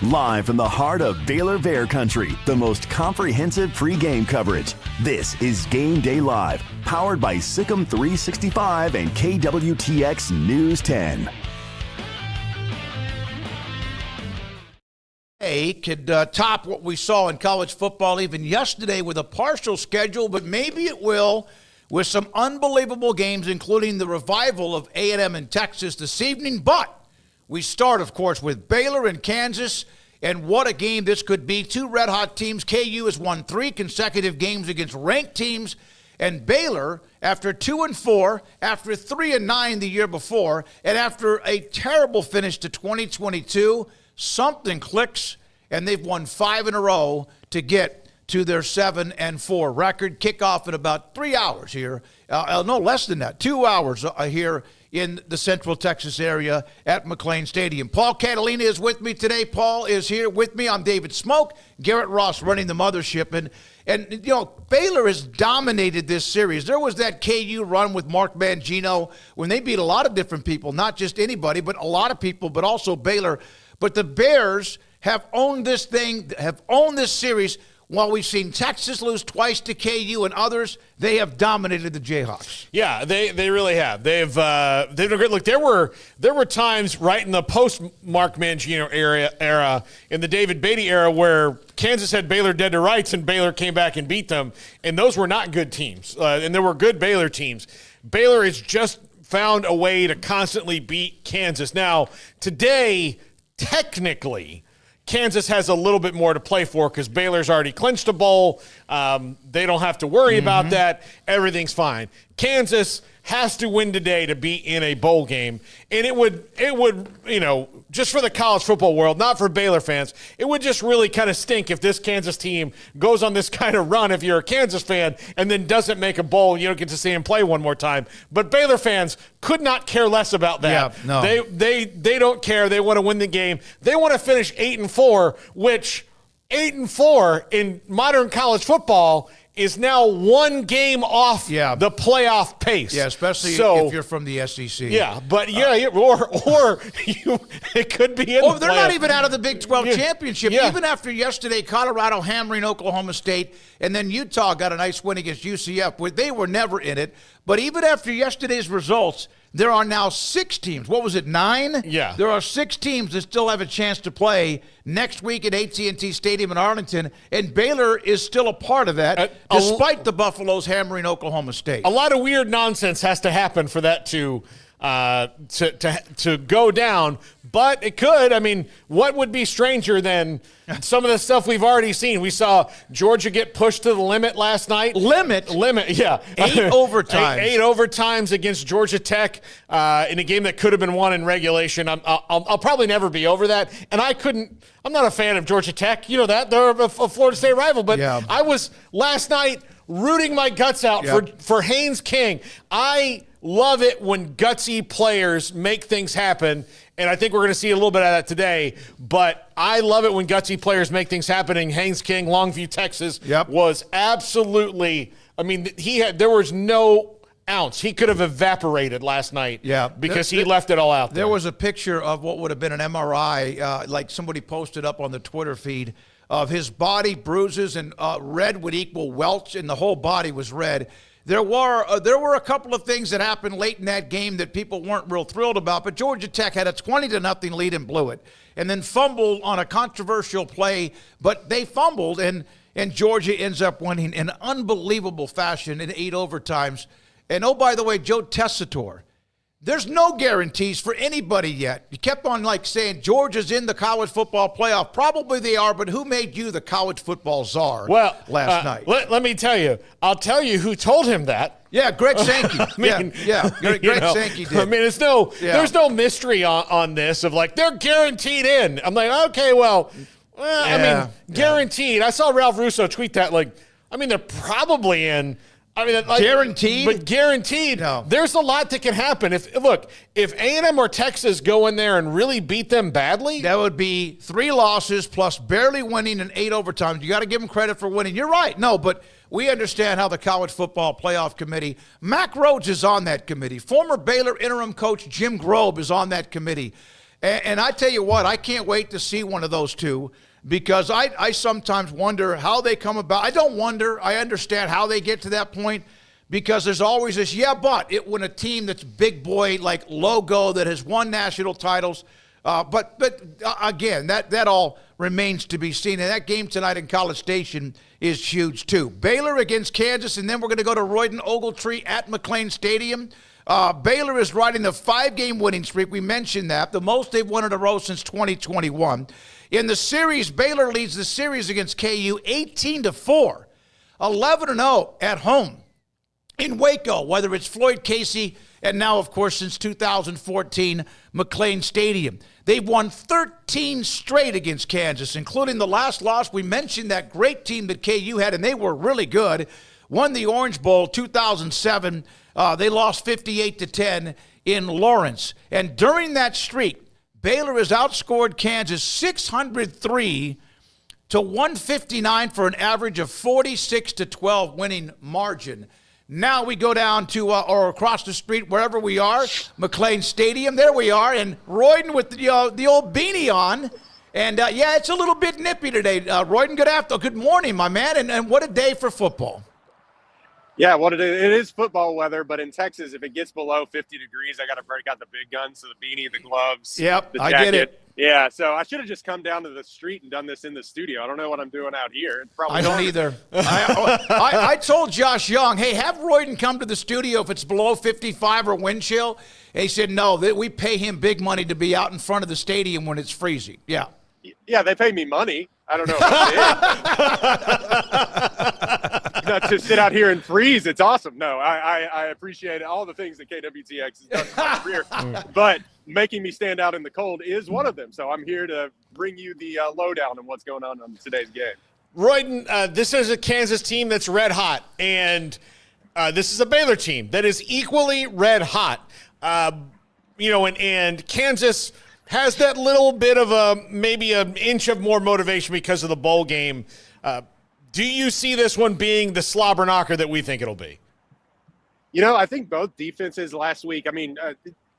Live from the heart of Baylor Bear Country, the most comprehensive pregame coverage. This is Game Day Live, powered by Sikkim 365 and KWTX News 10. Could top what we saw in college football even yesterday with a partial schedule, but maybe it will with some unbelievable games, including the revival of A&M in Texas this evening. But we start, of course, with Baylor and Kansas, and what a game this could be. Two red-hot teams. KU has won 3 consecutive games against ranked teams, and Baylor, after 2-4, after 3-9 the year before, and after a terrible finish to 2022, something clicks, and they've won 5 in a row to get to their 7-4 record. Kickoff in about 3 hours here. No, less than that, 2 hours here in the Central Texas area at McLean Stadium. Paul Catalina is with me today. Paul is here with me. I'm David Smoak. Garrett Ross running the mothership. And you know, Baylor has dominated this series. There was that KU run with Mark Mangino when they beat a lot of different people, not just anybody, but a lot of people, but also Baylor. But the Bears have owned this thing, have owned this series. While we've seen Texas lose twice to KU and others, they have dominated the Jayhawks. Yeah, they really have. They've done great. Look, there were times right in the post Mark Mangino era, in the David Beatty era, where Kansas had Baylor dead to rights and Baylor came back and beat them, and those were not good teams. And there were good Baylor teams. Baylor has just found a way to constantly beat Kansas. Now, today, technically, Kansas has a little bit more to play for because Baylor's already clinched a bowl. They don't have to worry about that. Everything's fine. Kansas has to win today to be in a bowl game. And it would, you know, just for the college football world, not for Baylor fans, it would just really kind of stink if this Kansas team goes on this kind of run if you're a Kansas fan and then doesn't make a bowl. You don't get to see him play one more time. But Baylor fans could not care less about that. Yeah, no. They don't care. They want to win the game. They want to finish 8-4, which 8-4 in modern college football is now one game off the playoff pace. Yeah, especially if you're from the SEC. Yeah, but it could be in the they're playoff. Not even out of the Big 12 championship. Yeah. Even after yesterday, Colorado hammering Oklahoma State, and then Utah got a nice win against UCF, where they were never in it. But even after yesterday's results, there are now 6 teams. What was it, 9? Yeah. There are 6 teams that still have a chance to play next week at AT&T Stadium in Arlington, and Baylor is still a part of that, despite the Buffaloes hammering Oklahoma State. A lot of weird nonsense has to happen for that to go down, but it could. I mean, what would be stranger than some of the stuff we've already seen? We saw Georgia get pushed to the limit last night. Limit, yeah. 8 overtimes. 8 overtimes against Georgia Tech in a game that could have been won in regulation. I'll probably never be over that. And I'm not a fan of Georgia Tech. You know that. They're a Florida State rival. But I was last night rooting my guts out for Haynes King. I love it when gutsy players make things happen, and I think we're going to see a little bit of that today. But I love it when gutsy players make things happen, and Haynes King, Longview, Texas, was absolutely – I mean, there was no ounce. He could have evaporated last night because he left it all out there. There was a picture of what would have been an MRI, like somebody posted up on the Twitter feed, of his body, bruises, and red would equal welts, and the whole body was red. There were a couple of things that happened late in that game that people weren't real thrilled about, but Georgia Tech had a 20-0 lead and blew it, and then fumbled on a controversial play, but they fumbled, and Georgia ends up winning in unbelievable fashion in 8 overtimes. And oh, by the way, Joe Tessitore, there's no guarantees for anybody yet. You kept on saying Georgia's in the college football playoff. Probably they are, but who made you the college football czar last night? Let me tell you. I'll tell you who told him that. Yeah, Greg Sankey. Greg Sankey did. I mean, there's no mystery on this of they're guaranteed in. I'm like, okay, well, guaranteed. I saw Ralph Russo tweet that they're probably in. I mean, guaranteed? But guaranteed. No. There's a lot that can happen. If A&M or Texas go in there and really beat them badly, that would be 3 losses plus barely winning in 8 overtimes. You got to give them credit for winning. You're right. No, but we understand how the College Football Playoff Committee, Mack Rhodes is on that committee. Former Baylor interim coach Jim Grobe is on that committee. And I tell you what, I can't wait to see one of those two, because I sometimes wonder how they come about. I don't wonder. I understand how they get to that point, because there's always this, but when a team that's big boy, like logo, that has won national titles. But again, that all remains to be seen. And that game tonight in College Station is huge, too. Baylor against Kansas, and then we're going to go to Royden Ogletree at McLean Stadium. Baylor is riding the 5-game winning streak. We mentioned that. The most they've won in a row since 2021. In the series, Baylor leads the series against KU 18-4, 11-0 at home in Waco, whether it's Floyd Casey and now, of course, since 2014, McLean Stadium. They've won 13 straight against Kansas, including the last loss. We mentioned that great team that KU had, and they were really good. Won the Orange Bowl 2007. They lost 58-10 in Lawrence. And during that streak, Baylor has outscored Kansas 603 to 159 for an average of 46-12 winning margin. Now we go down to, or across the street, wherever we are, McLean Stadium. There we are, and Royden with the old beanie on. And, it's a little bit nippy today. Royden, good morning, my man, and what a day for football. Yeah, it is football weather, but in Texas, if it gets below 50 degrees, I got to break out the big guns, so the beanie, the gloves, Yep, the jacket. I get it. Yeah, so I should have just come down to the street and done this in the studio. I don't know what I'm doing out here. It's probably I don't either. I told Josh Young, hey, have Royden come to the studio if it's below 55 or wind chill. And he said, no, we pay him big money to be out in front of the stadium when it's freezing. Yeah. Yeah, they pay me money. I don't know if it is. Not to sit out here and freeze. It's awesome. No, I appreciate all the things that KWTX has done in my career. But making me stand out in the cold is one of them. So I'm here to bring you the lowdown on what's going on today's game. Royden, this is a Kansas team that's red hot, and this is a Baylor team that is equally red hot. And Kansas has that little bit of maybe an inch of more motivation because of the bowl game. Do you see this one being the slobber knocker that we think it'll be? I think both defenses last week,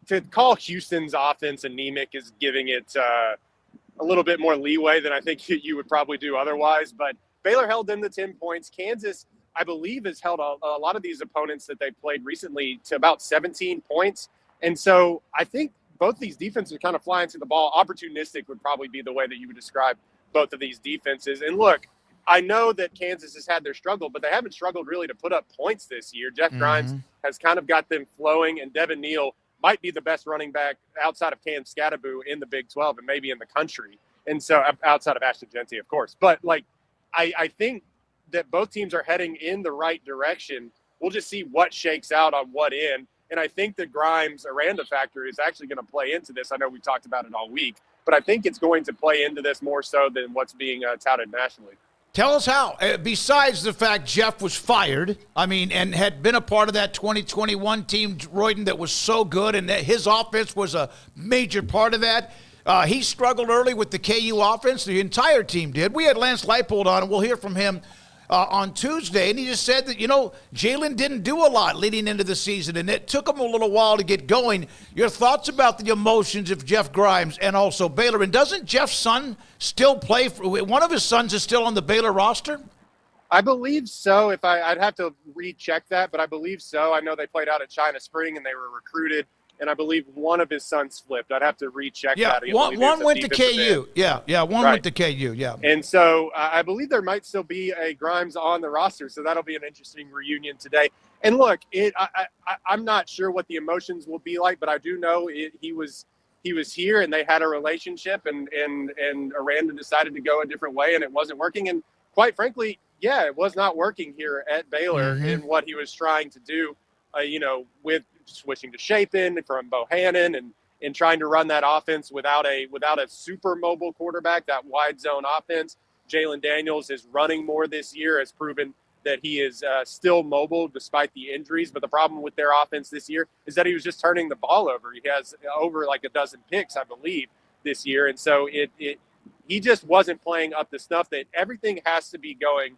to call Houston's offense anemic is giving it a little bit more leeway than I think you would probably do otherwise. But Baylor held them to 10 points. Kansas, I believe, has held a lot of these opponents that they played recently to about 17 points. And so I think both these defenses kind of flying to the ball. Opportunistic would probably be the way that you would describe both of these defenses. And look, I know that Kansas has had their struggle, but they haven't struggled really to put up points this year. Jeff Grimes has kind of got them flowing, and Devin Neal might be the best running back outside of Cam Scatteraboo in the Big 12 and maybe in the country. And so outside of Ashton Genty, of course. But I think that both teams are heading in the right direction. We'll just see what shakes out on what end. And I think the Grimes-Aranda factor is actually going to play into this. I know we talked about it all week, but I think it's going to play into this more so than what's being touted nationally. Tell us how. Besides the fact Jeff was fired, and had been a part of that 2021 team, Royden, that was so good, and that his offense was a major part of that. He struggled early with the KU offense. The entire team did. We had Lance Leipold on, and we'll hear from him on Tuesday, and he just said that, Jalen didn't do a lot leading into the season, and it took him a little while to get going. Your thoughts about the emotions of Jeff Grimes and also Baylor, and doesn't Jeff's son still play? One of his sons is still on the Baylor roster? I believe so. I'd have to recheck that, but I believe so. I know they played out at China Spring, and they were recruited, and I believe one of his sons flipped. I'd have to recheck that. One went to KU. One went to KU, yeah. And so I believe there might still be a Grimes on the roster, so that'll be an interesting reunion today. And look, I'm not sure what the emotions will be like, but I do know he was here, and they had a relationship, and Aranda decided to go a different way, and it wasn't working. And quite frankly, it was not working here at Baylor in what he was trying to do, with switching to Chapin from Bohannon and trying to run that offense without a super mobile quarterback, that wide zone offense. Jalen Daniels is running more this year, has proven that he is still mobile despite the injuries. But the problem with their offense this year is that he was just turning the ball over. He has over like a dozen picks, I believe, this year. And so he just wasn't playing up to snuff. That everything has to be going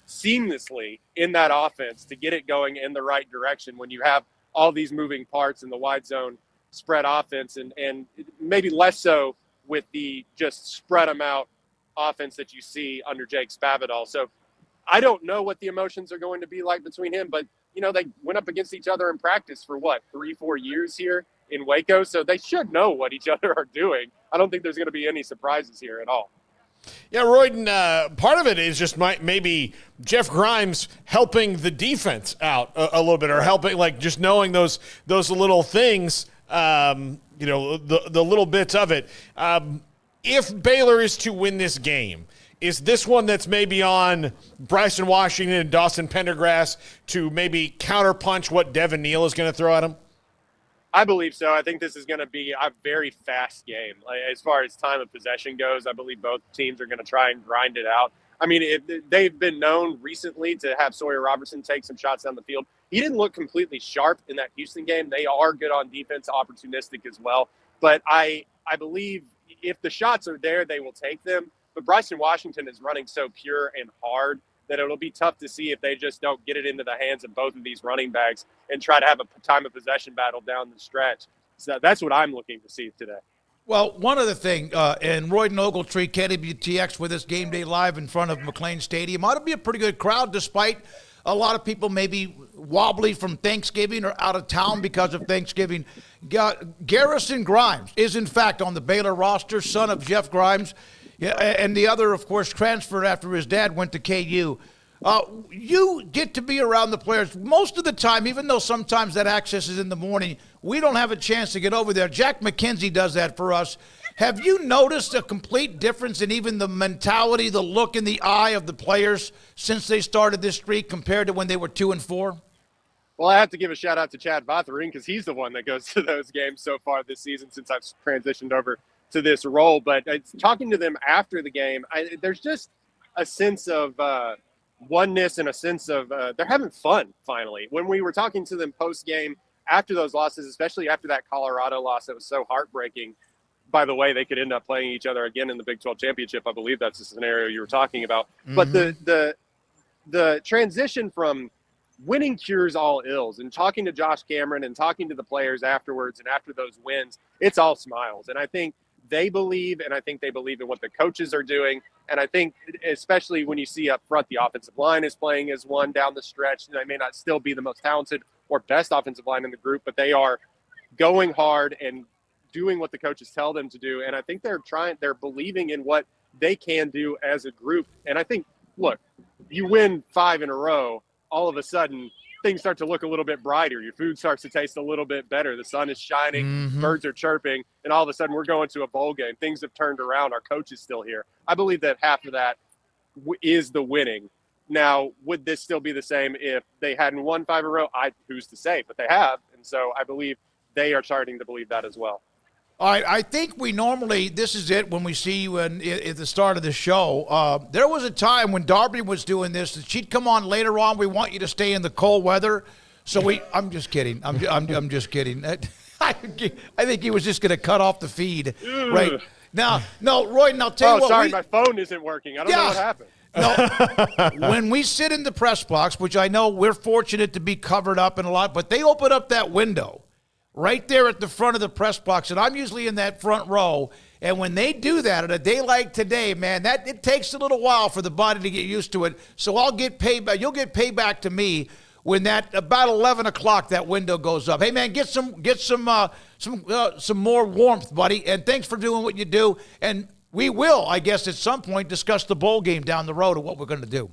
seamlessly in that offense to get it going in the right direction when you have all these moving parts in the wide zone spread offense and maybe less so with the just spread them out offense that you see under Jake Spavital. So I don't know what the emotions are going to be like between him, but they went up against each other in practice for 3-4 years here in Waco. So they should know what each other are doing. I don't think there's going to be any surprises here at all. Yeah, Royden, part of it is just maybe Jeff Grimes helping the defense out a little bit, or helping, like, just knowing those little things, the little bits of it. If Baylor is to win this game, is this one that's maybe on Bryson Washington and Dawson Pendergrass to maybe counterpunch what Devin Neal is going to throw at him? I believe so. I think this is going to be a very fast game. As far as time of possession goes, I believe both teams are going to try and grind it out. I mean, they've been known recently to have Sawyer Robertson take some shots down the field. He didn't look completely sharp in that Houston game. They are good on defense, opportunistic as well. But I believe if the shots are there, they will take them. But Bryson Washington is running so pure and hard that it'll be tough to see if they just don't get it into the hands of both of these running backs and try to have a time of possession battle down the stretch. So that's what I'm looking to see today. Well, one other thing, and Royden Ogletree, KWTX with us Game Day Live in front of McLean Stadium. Ought to be a pretty good crowd, despite a lot of people maybe wobbly from Thanksgiving or out of town because of Thanksgiving. Garrison Grimes is, in fact, on the Baylor roster, son of Jeff Grimes. Yeah, and the other, of course, transferred after his dad went to KU. You get to be around the players most of the time, even though sometimes that access is in the morning. We don't have a chance to get over there. Jack McKenzie does that for us. Have you noticed a complete difference in even the mentality, the look in the eye of the players since they started this streak compared to when they were 2-4? Well, I have to give a shout out to Chad Bothering because he's the one that goes to those games so far this season since I've transitioned over to this role. But talking to them after the game, there's just a sense of oneness and a sense of they're having fun finally. When we were talking to them post game after those losses, especially after that Colorado loss that was so heartbreaking. By the way, they could end up playing each other again in the Big 12 championship. I believe that's the scenario you were talking about. Mm-hmm. But the transition from winning cures all ills, and talking to Josh Cameron and talking to the players afterwards and after those wins, it's all smiles. And I think they believe, and I think they believe in what the coaches are doing. And I think especially when you see up front, the offensive line is playing as one down the stretch. They may not still be the most talented or best offensive line in the group, but they are going hard and doing what the coaches tell them to do. And I think they're believing in what they can do as a group. And I think, look, you win 5 in a row, all of a sudden things start to look a little bit brighter. Your food starts to taste a little bit better. The sun is shining, mm-hmm. Birds are chirping, and all of a sudden we're going to a bowl game. Things have turned around. Our coach is still here. I believe that half of that is the winning. Now, would this still be the same if they hadn't won 5 in a row? Who's to say? But they have. And so I believe they are starting to believe that as well. All right, I think we normally, this is it when we see you at the start of the show. There was a time when Darby was doing this that she'd come on later on. We want you to stay in the cold weather. So I'm just kidding. I'm just kidding. I think he was just going to cut off the feed right now. No, Royden, I'll tell you what. Sorry, my phone isn't working. I don't know what happened. No, when we sit in the press box, which I know we're fortunate to be covered up in a lot, but they open up that window right there at the front of the press box, and I'm usually in that front row. And when they do that on a day like today, man, it takes a little while for the body to get used to it. So I'll get payback. You'll get payback to me when that about 11 o'clock that window goes up. Hey, man, get some more warmth, buddy. And thanks for doing what you do. And we will, I guess, at some point discuss the bowl game down the road and what we're going to do.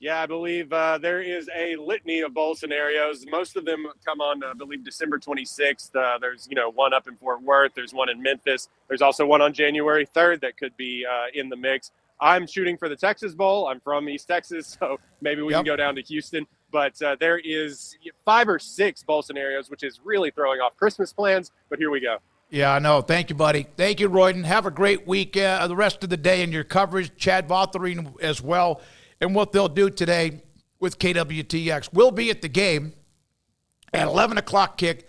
Yeah, I believe there is a litany of bowl scenarios. Most of them come on, I believe, December 26th. There's, one up in Fort Worth. There's one in Memphis. There's also one on January 3rd that could be in the mix. I'm shooting for the Texas Bowl. I'm from East Texas, so maybe we can go down to Houston. But there is 5 or 6 bowl scenarios, which is really throwing off Christmas plans. But here we go. Yeah, I know. Thank you, buddy. Thank you, Royden. Have a great week the rest of the day in your coverage. Chad Bothering as well. And what they'll do today with KWTX. We'll be at the game at 11 o'clock kick.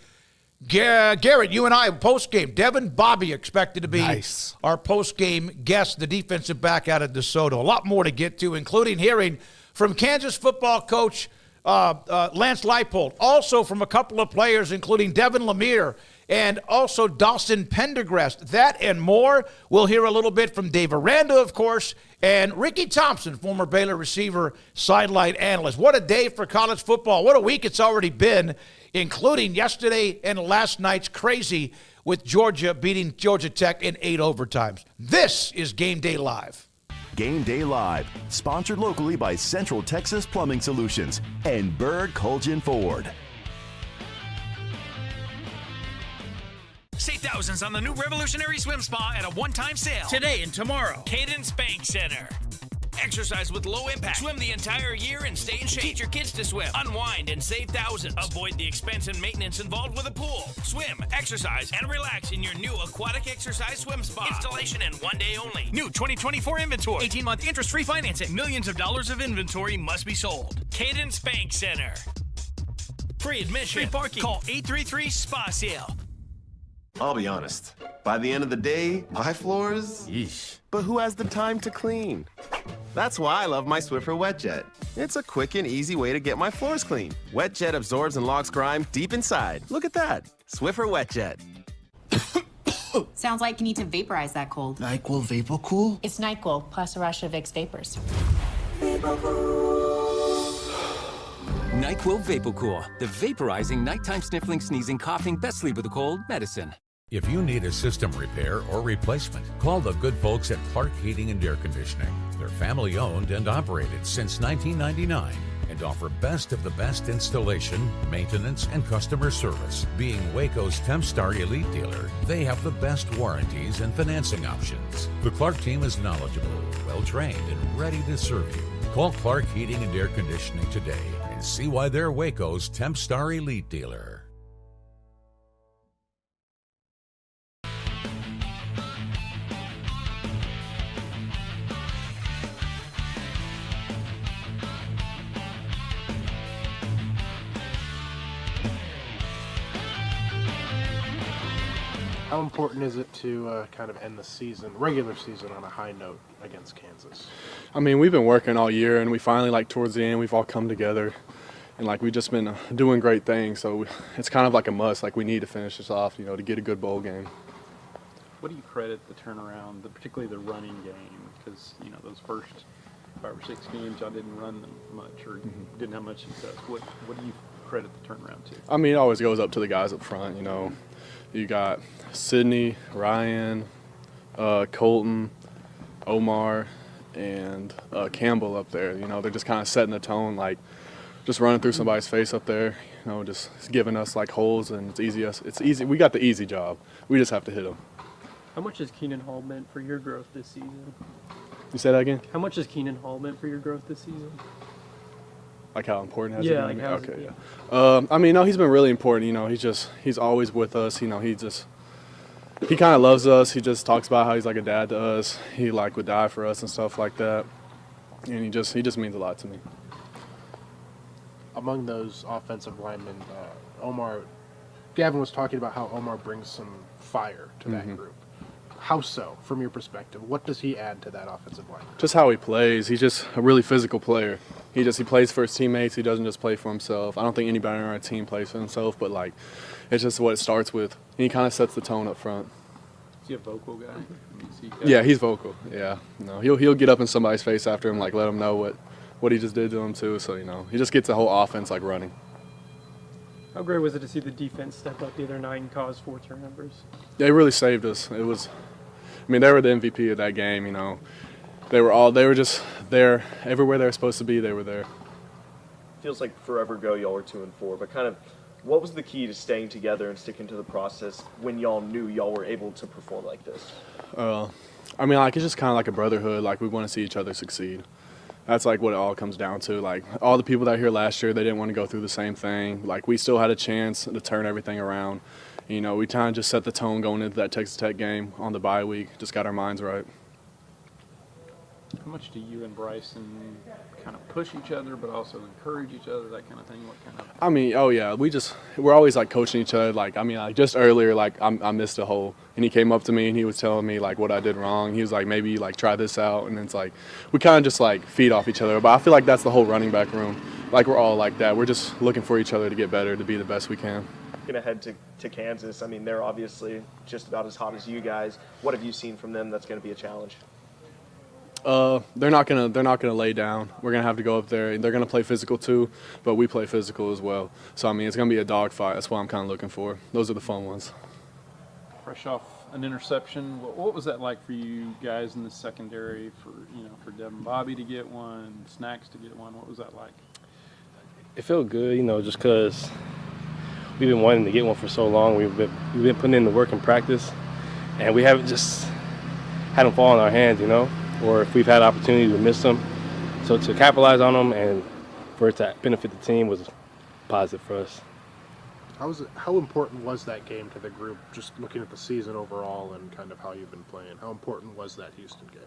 Garrett, you and I, post-game. Devin Bobby expected to be our post-game guest, the defensive back out of DeSoto. A lot more to get to, including hearing from Kansas football coach Lance Leipold. Also from a couple of players, including Devin Lemire and also Dawson Pendergrass. That and more. We'll hear a little bit from Dave Aranda, of course, and Ricky Thompson, former Baylor receiver, sideline analyst. What a day for college football. What a week it's already been, including yesterday and last night's crazy with Georgia beating Georgia Tech in 8 overtimes. This is Game Day Live. Game Day Live, sponsored locally by Central Texas Plumbing Solutions and Bird Colgin Ford. Save thousands on the new revolutionary swim spa at a one-time sale. Today and tomorrow. Cadence Bank Center. Exercise with low impact. Swim the entire year and stay in shape. Teach your kids to swim. Unwind and save thousands. Avoid the expense and maintenance involved with a pool. Swim, exercise, and relax in your new aquatic exercise swim spa. Installation in 1 day only. New 2024 inventory. 18-month interest-free financing. Millions of dollars of inventory must be sold. Cadence Bank Center. Free admission. Free parking. Call 833-SPA-SALE. I'll be honest. By the end of the day, my floors? Yeesh. But who has the time to clean? That's why I love my Swiffer WetJet. It's a quick and easy way to get my floors clean. WetJet absorbs and locks grime deep inside. Look at that. Swiffer WetJet. Sounds like you need to vaporize that cold. NyQuil VapoCool? It's NyQuil plus a rush of Vicks Vapors. NyQuil VapoCool, the vaporizing nighttime sniffling, sneezing, coughing, best sleep with a cold medicine. If you need a system repair or replacement, call the good folks at Clark Heating and Air Conditioning. They're family owned and operated since 1999 and offer best of the best installation, maintenance, and customer service. Being Waco's Tempstar Elite dealer, they have the best warranties and financing options. The Clark team is knowledgeable, well-trained, and ready to serve you. Call Clark Heating and Air Conditioning today and see why they're Waco's Tempstar Elite dealer. How important is it to kind of end the season, regular season, on a high note against Kansas? I mean, we've been working all year, and we finally, towards the end, we've all come together, and, we've just been doing great things. So it's kind of like a must. We need to finish this off, to get a good bowl game. What do you credit the turnaround, particularly the running game? Because, those first 5 or 6 games, y'all didn't run them much or didn't have much success. What do you credit the turnaround to? I mean, it always goes up to the guys up front, You got Sydney, Ryan, Colton, Omar, and Campbell up there. They're just kind of setting the tone, just running through somebody's face up there. Just giving us holes, and it's easy. It's easy. We got the easy job. We just have to hit them. How much has Keenan Hall meant for your growth this season? You say that again? How much has Keenan Hall meant for your growth this season? How important has he been? Okay, yeah. I mean, no, he's been really important. He's always with us. He kind of loves us. He just talks about how he's like a dad to us. He would die for us and stuff like that. And he just means a lot to me. Among those offensive linemen, Gavin was talking about how Omar brings some fire to that group. How so, from your perspective? What does he add to that offensive line? Just how he plays. He's just a really physical player. He plays for his teammates. He doesn't just play for himself. I don't think anybody on our team plays for himself, but it's just what it starts with. And he kind of sets the tone up front. Is he a vocal guy? Yeah, he's vocal. Yeah, he'll get up in somebody's face after him, let him know what he just did to him too. So he just gets the whole offense running. How great was it to see the defense step up the other night and cause 4 turnovers? They really saved us. They were the MVP of that game. They were just there everywhere they were supposed to be. They were there. Feels like forever ago y'all were 2-4, but kind of what was the key to staying together and sticking to the process when y'all knew y'all were able to perform like this? It's just kind of like a brotherhood. We want to see each other succeed. That's what it all comes down to. All the people that were here last year, they didn't want to go through the same thing. We still had a chance to turn everything around. We kind of just set the tone going into that Texas Tech game on the bye week. Just got our minds right. How much do you and Bryson kind of push each other, but also encourage each other, that kind of thing? What kind of? I mean, oh yeah, we're always coaching each other. Just earlier, I missed a hole, and he came up to me and he was telling me what I did wrong. He was maybe try this out, and it's we kind of just feed off each other. But I feel that's the whole running back room. We're all like that. We're just looking for each other to get better, to be the best we can. looking ahead to Kansas, I mean, they're obviously just about as hot as you guys. What have you seen from them that's going to be a challenge? They're not gonna lay down. We're gonna have to go up there. They're gonna play physical too, but we play physical as well. So I mean, it's gonna be a dogfight. That's what I'm kind of looking for. Those are the fun ones. Fresh off an interception, what was that like for you guys in the secondary? For Devin Bobby to get one, Snacks to get one. What was that like? It felt good, just because we've been wanting to get one for so long. We've been putting in the work in practice, and we haven't just had them fall in our hands, or if we've had opportunity to miss them. So to capitalize on them and for it to benefit the team was positive for us. How important was that game to the group, just looking at the season overall and kind of how you've been playing? How important was that Houston game?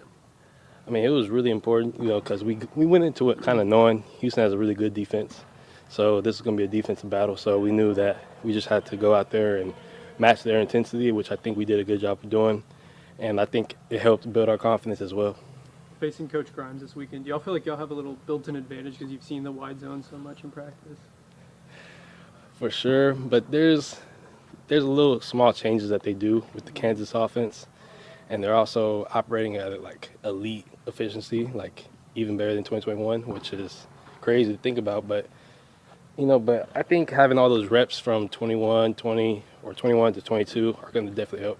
I mean, it was really important, because we went into it kind of knowing Houston has a really good defense. So this is going to be a defensive battle. So we knew that we just had to go out there and match their intensity, which I think we did a good job of doing. And I think it helped build our confidence as well. Facing Coach Grimes this weekend, do y'all feel like y'all have a little built-in advantage because you've seen the wide zone so much in practice? For sure, but there's a little small changes that they do with the Kansas offense, and they're also operating at elite efficiency, even better than 2021, which is crazy to think about. But but I think having all those reps from 21, 20, or 21 to 22 are going to definitely help.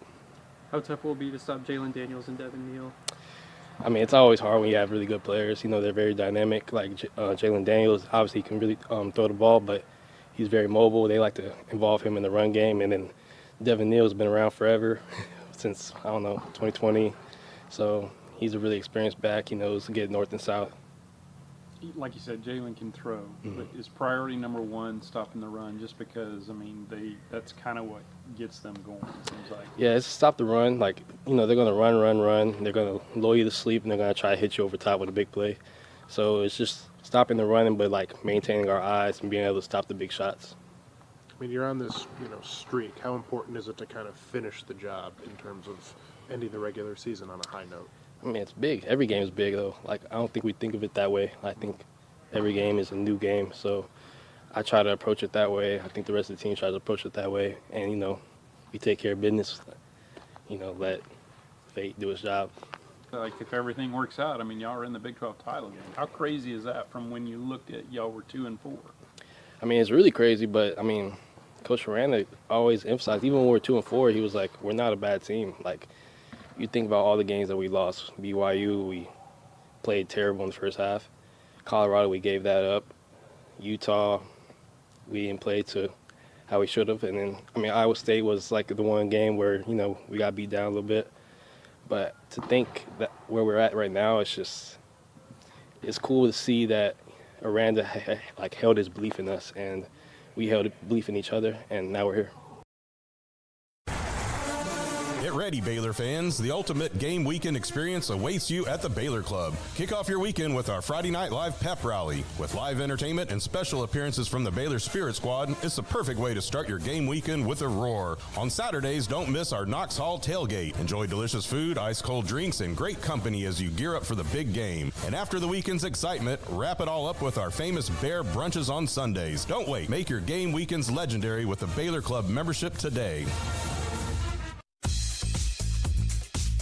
How tough will it be to stop Jalen Daniels and Devin Neal? I mean, it's always hard when you have really good players. They're very dynamic. Like Jalen Daniels, obviously he can really throw the ball, but he's very mobile. They like to involve him in the run game. And then Devin Neal's been around forever, since, 2020. So he's a really experienced back. He knows to get north and south. Like you said, Jalen can throw, but is priority number one stopping the run? Just because, that's kind of what gets them going, it seems like. Yeah, it's stop the run. They're going to run. They're going to lull you to sleep, and they're going to try to hit you over top with a big play. So it's just stopping the running, but maintaining our eyes and being able to stop the big shots. I mean, you're on this, streak. How important is it to kind of finish the job in terms of ending the regular season on a high note? I mean, it's big. Every game is big, though. I don't think we think of it that way. I think every game is a new game. So I try to approach it that way. I think the rest of the team tries to approach it that way. And, we take care of business, let fate do its job. If everything works out, y'all are in the Big 12 title game. How crazy is that from when you looked at y'all were 2-4? It's really crazy, but, Coach Aranda always emphasized, even when we were 2-4, he was like, we're not a bad team. You think about all the games that we lost. BYU, we played terrible in the first half. Colorado, we gave that up. Utah, we didn't play to how we should have. And then, Iowa State was the one game where, we got beat down a little bit. But to think that where we're at right now, it's cool to see that Aranda held his belief in us, and we held belief in each other, and now we're here. Get ready, Baylor fans. The ultimate game weekend experience awaits you at the Baylor Club. Kick off your weekend with our Friday Night Live pep rally. With live entertainment and special appearances from the Baylor Spirit Squad, it's the perfect way to start your game weekend with a roar. On Saturdays, don't miss our Knox Hall tailgate. Enjoy delicious food, ice-cold drinks, and great company as you gear up for the big game. And after the weekend's excitement, wrap it all up with our famous Bear brunches on Sundays. Don't wait. Make your game weekends legendary with a Baylor Club membership today.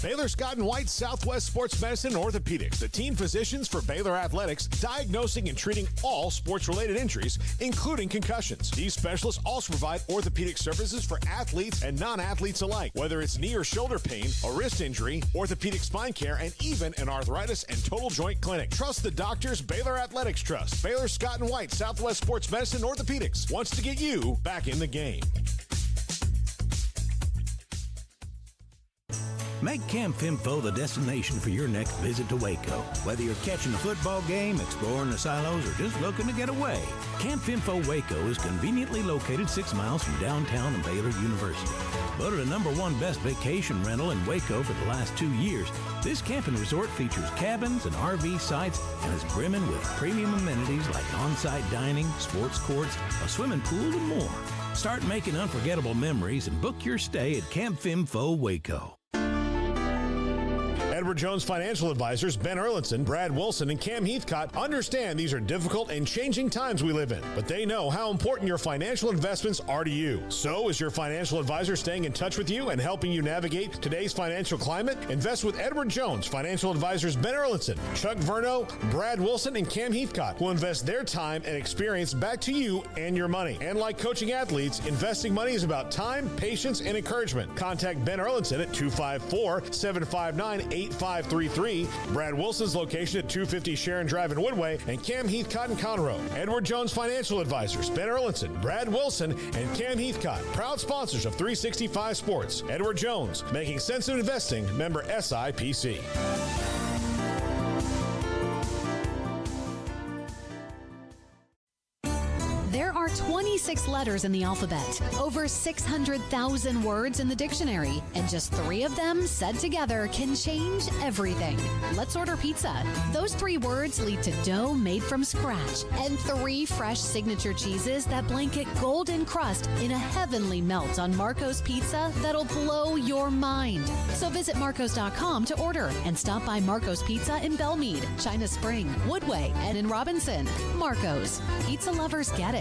Baylor Scott & White Southwest Sports Medicine and Orthopedics, the team physicians for Baylor Athletics, diagnosing and treating all sports-related injuries, including concussions. These specialists also provide orthopedic services for athletes and non-athletes alike, whether it's knee or shoulder pain, a wrist injury, orthopedic spine care, and even an arthritis and total joint clinic. Trust the doctors Baylor Athletics trust. Baylor Scott & White Southwest Sports Medicine and Orthopedics wants to get you back in the game. Make Camp Finfo the destination for your next visit to Waco. Whether you're catching a football game, exploring the silos, or just looking to get away, Camp Finfo Waco is conveniently located 6 miles from downtown and Baylor University. Voted the #1 best vacation rental in Waco for the last 2 years, this camping resort features cabins and RV sites and is brimming with premium amenities like on-site dining, sports courts, a swimming pool, and more. Start making unforgettable memories and book your stay at Camp Finfo Waco. Edward Jones Financial Advisors Ben Erlinson, Brad Wilson, and Cam Heathcott understand these are difficult and changing times we live in, but they know how important your financial investments are to you. So is your financial advisor staying in touch with you and helping you navigate today's financial climate? Invest with Edward Jones Financial Advisors Ben Erlinson, Chuck Verno, Brad Wilson, and Cam Heathcott, who invest their time and experience back to you and your money. And like coaching athletes, investing money is about time, patience, and encouragement. Contact Ben Erlinson at 254-759-8533, Brad Wilson's location at 250 Sharon Drive in Woodway, and Cam Heathcott in Conroe. Edward Jones Financial Advisors Ben Erlinson, Brad Wilson, and Cam Heathcott, proud sponsors of 365 Sports. Edward Jones, making sense of investing, member SIPC. There are 26 letters in the alphabet, over 600,000 words in the dictionary, and just 3 of them said together can change everything. Let's order pizza. Those 3 words lead to dough made from scratch and 3 fresh signature cheeses that blanket golden crust in a heavenly melt on Marco's Pizza that'll blow your mind. So visit marcos.com to order and stop by Marco's Pizza in Belmead, China Spring, Woodway, and in Robinson. Marco's. Pizza lovers get it.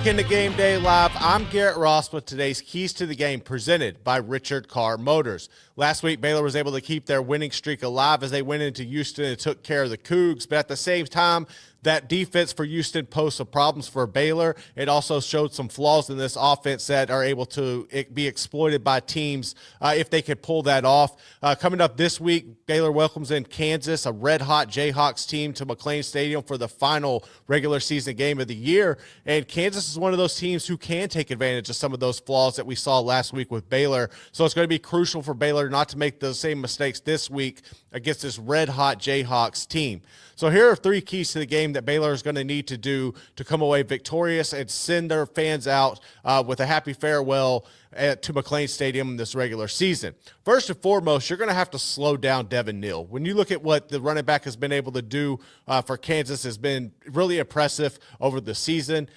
Into Game Day Live, I'm Garrett Ross with today's Keys to the Game presented by Richard Carr Motors. Last week, Baylor was able to keep their winning streak alive as they went into Houston and took care of the Cougs, but at the same time, that defense for Houston posed some problems for Baylor. It also showed some flaws in this offense that are able to be exploited by teams if they could pull that off. Coming up this week, Baylor welcomes in Kansas, a red-hot Jayhawks team, to McLean Stadium for the final regular season game of the year. And Kansas is one of those teams who can take advantage of some of those flaws that we saw last week with Baylor. So it's going to be crucial for Baylor not to make those same mistakes this week against this red-hot Jayhawks team. So here are 3 keys to the game that Baylor is going to need to do to come away victorious and send their fans out with a happy farewell to McLean Stadium this regular season. First and foremost, you're going to have to slow down Devin Neal. When you look at what the running back has been able to do for Kansas, has been really impressive over the season.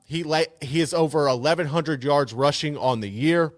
He is over 1,100 yards rushing on the year.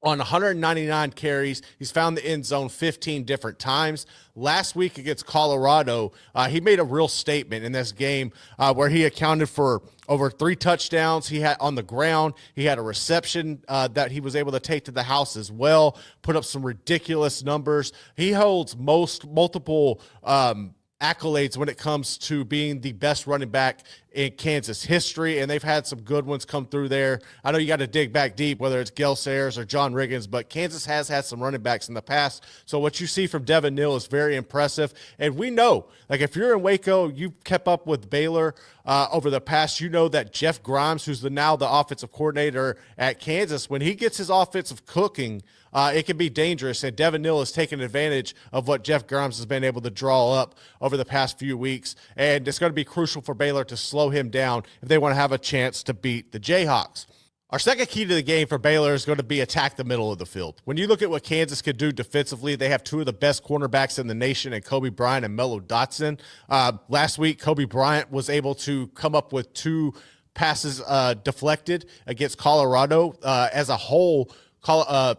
On 199 carries, he's found the end zone 15 different times. Last week against Colorado, he made a real statement in this game where he accounted for over 3 touchdowns. He had on the ground. He had a reception that he was able to take to the house as well, put up some ridiculous numbers. He holds multiple accolades when it comes to being the best running back in Kansas history, and they've had some good ones come through there. I know you got to dig back deep, whether it's Gale Sayers or John Riggins, but Kansas has had some running backs in the past. So what you see from Devin Neal is very impressive. And we know, like if you're in Waco, you've kept up with Baylor over the past, you know that Jeff Grimes, who's now the offensive coordinator at Kansas, when he gets his offensive cooking, it can be dangerous, and Devin Neal has taken advantage of what Jeff Grimes has been able to draw up over the past few weeks, and it's going to be crucial for Baylor to slow him down if they want to have a chance to beat the Jayhawks. Our second key to the game for Baylor is going to be attack the middle of the field. When you look at what Kansas could do defensively, they have 2 of the best cornerbacks in the nation in Kobe Bryant and Melo Dotson. Last week, Kobe Bryant was able to come up with 2 passes deflected against Colorado. As a whole,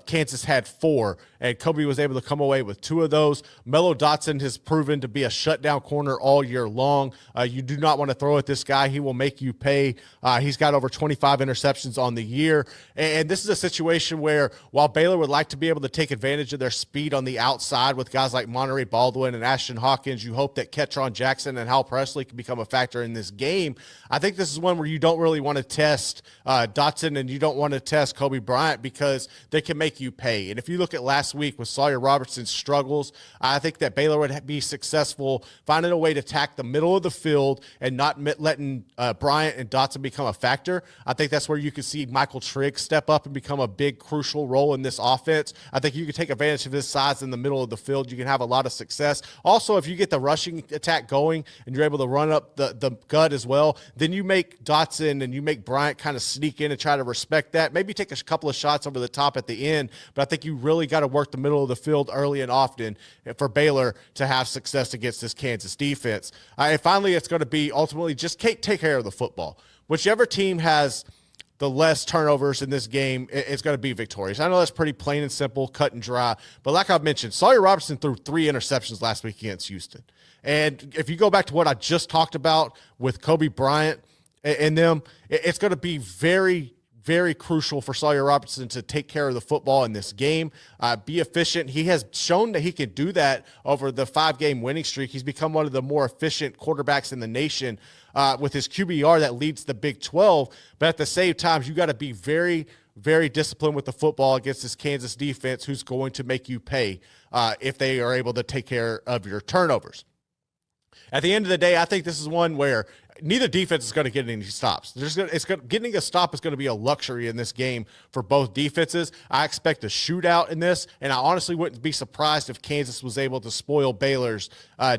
Kansas had 4, and Kobe was able to come away with 2 of those. Melo Dotson has proven to be a shutdown corner all year long. You do not want to throw at this guy. He will make you pay. He's got over 25 interceptions on the year. And this is a situation where while Baylor would like to be able to take advantage of their speed on the outside with guys like Monterey Baldwin and Ashton Hawkins, you hope that Ketron Jackson and Hal Presley can become a factor in this game. I think this is one where you don't really want to test Dotson and you don't want to test Kobe Bryant because they can make you pay. And if you look at last week with Sawyer Robertson's struggles, I think that Baylor would be successful finding a way to attack the middle of the field and not letting Bryant and Dotson become a factor. I think that's where you can see Michael Trigg step up and become a big crucial role in this offense. I think you can take advantage of his size in the middle of the field. You can have a lot of success. Also, if you get the rushing attack going and you're able to run up the gut as well, then you make Dotson and you make Bryant kind of sneak in and try to respect that. Maybe take a couple of shots over the top top at the end, but I think you really got to work the middle of the field early and often for Baylor to have success against this Kansas defense. And finally, it's going to be ultimately just take care of the football. Whichever team has the less turnovers in this game, it's going to be victorious. I know that's pretty plain and simple, cut and dry, but like I've mentioned, Sawyer Robertson threw 3 interceptions last week against Houston. And if you go back to what I just talked about with Kobe Bryant and them, it's going to be very, very crucial for Sawyer Robertson to take care of the football in this game, be efficient. He has shown that he can do that over the 5-game winning streak. He's become one of the more efficient quarterbacks in the nation with his QBR that leads the Big 12. But at the same time, you got to be very, very disciplined with the football against this Kansas defense who's going to make you pay if they are able to take care of your turnovers. At the end of the day, I think this is one where neither defense is going to get any stops. Getting a stop is going to be a luxury in this game for both defenses. I expect a shootout in this, and I honestly wouldn't be surprised if Kansas was able to spoil Baylor's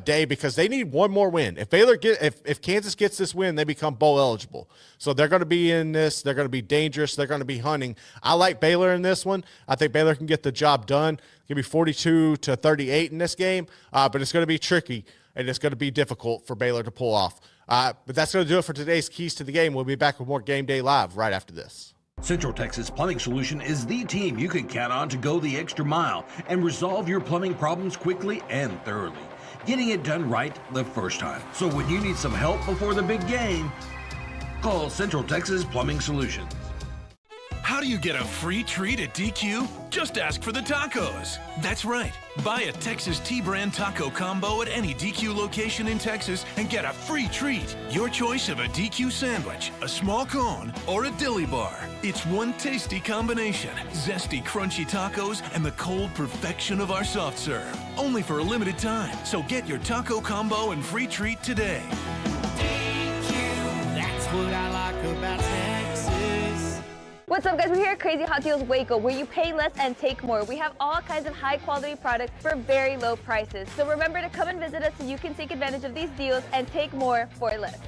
day because they need one more win. If Kansas gets this win, they become bowl eligible. So they're going to be in this. They're going to be dangerous. They're going to be hunting. I like Baylor in this one. I think Baylor can get the job done. It's going to be 42-38 in this game, but it's going to be tricky. And it's going to be difficult for Baylor to pull off. But that's going to do it for today's Keys to the Game. We'll be back with more Game Day Live right after this. Central Texas Plumbing Solution is the team you can count on to go the extra mile and resolve your plumbing problems quickly and thoroughly, getting it done right the first time. So when you need some help before the big game, call Central Texas Plumbing Solutions. How do you get a free treat at DQ? Just ask for the tacos. That's right. Buy a Texas T-brand taco combo at any DQ location in Texas and get a free treat. Your choice of a DQ sandwich, a small cone, or a dilly bar. It's one tasty combination. Zesty, crunchy tacos and the cold perfection of our soft serve. Only for a limited time. So get your taco combo and free treat today. DQ, that's what I like about Texas. What's up, guys? We're here at Crazy Hot Deals Waco, where you pay less and take more. We have all kinds of high-quality products for very low prices. So remember to come and visit us so you can take advantage of these deals and take more for less.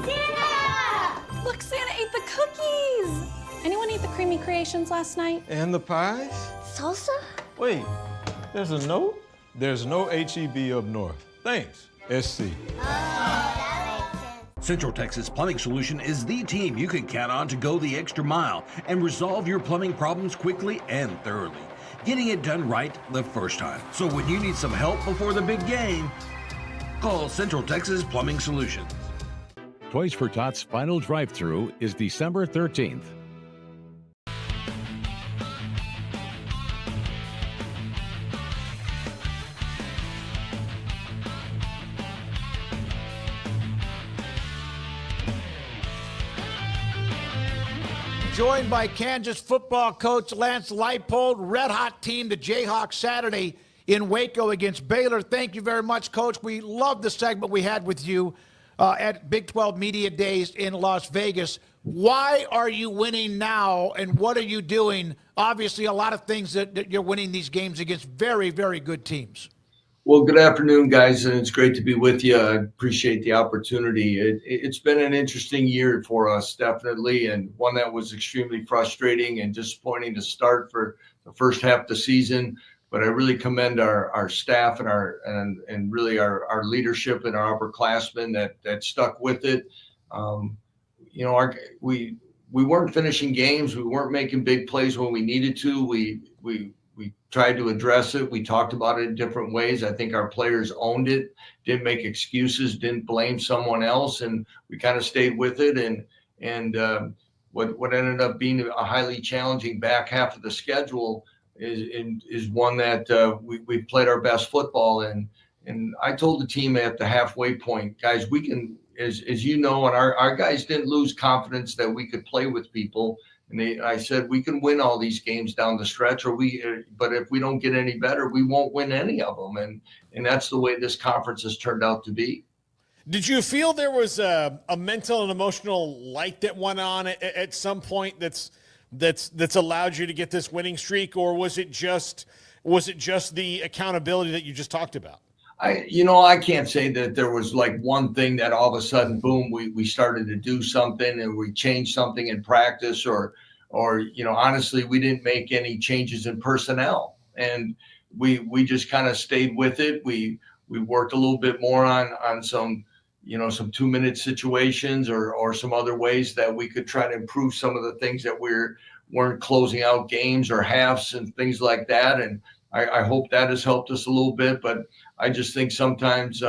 Santa! Look, Santa ate the cookies! Anyone eat the creamy creations last night? And the pies? Salsa? Wait, there's a note? There's no HEB up north. Thanks, SC. Central Texas Plumbing Solution is the team you can count on to go the extra mile and resolve your plumbing problems quickly and thoroughly, getting it done right the first time. So when you need some help before the big game, call Central Texas Plumbing Solutions. Toys for Tots final drive-thru is December 13th. Joined by Kansas football coach Lance Leipold. Red hot team, the Jayhawks, Saturday in Waco against Baylor. Thank you very much, Coach. We love the segment we had with you at Big 12 Media Days in Las Vegas. Why are you winning now, and what are you doing? Obviously, a lot of things that you're winning these games against very, very good teams. Well, good afternoon, guys, and it's great to be with you. I appreciate the opportunity. It's been an interesting year for us, definitely, and one that was extremely frustrating and disappointing to start for the first half of the season. But I really commend our staff and really our leadership and our upperclassmen that stuck with it. We weren't finishing games. We weren't making big plays when we needed to. We tried to address it. We talked about it in different ways. I think our players owned it, didn't make excuses, didn't blame someone else, and we kind of stayed with it. And what ended up being a highly challenging back half of the schedule is one that we played our best football in. And I told the team at the halfway point, guys, we can, as you know, and our guys didn't lose confidence that we could play with people. And I said, we can win all these games down the stretch, but if we don't get any better, we won't win any of them. And that's the way this conference has turned out to be. Did you feel there was a mental and emotional light that went on at some point that's allowed you to get this winning streak, or was it just the accountability that you just talked about? I can't say that there was like one thing that all of a sudden, boom, we started to do something and we changed something in practice or honestly, we didn't make any changes in personnel, and we just kind of stayed with it. We worked a little bit more on some, some 2-minute situations or some other ways that we could try to improve some of the things that weren't closing out games or halves and things like that. And I hope that has helped us a little bit, but I just think sometimes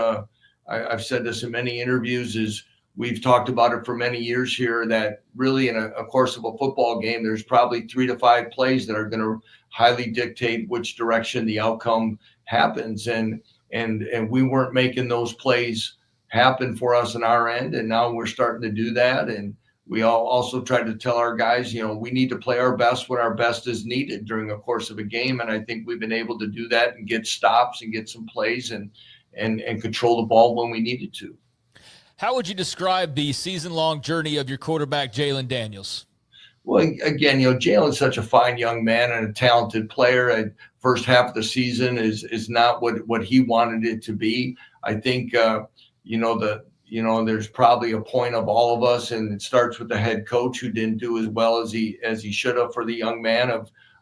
I've said this in many interviews is we've talked about it for many years here that really in a course of a football game, there's probably 3 to 5 plays that are going to highly dictate which direction the outcome happens. And we weren't making those plays happen for us on our end. And now we're starting to do that. And we all also tried to tell our guys, we need to play our best when our best is needed during the course of a game. And I think we've been able to do that and get stops and get some plays and control the ball when we needed to. How would you describe the season-long journey of your quarterback, Jalen Daniels? Well, again, Jalen's such a fine young man and a talented player. First half of the season is not what he wanted it to be. I think, there's probably a point of all of us, and it starts with the head coach who didn't do as well as he should have for the young man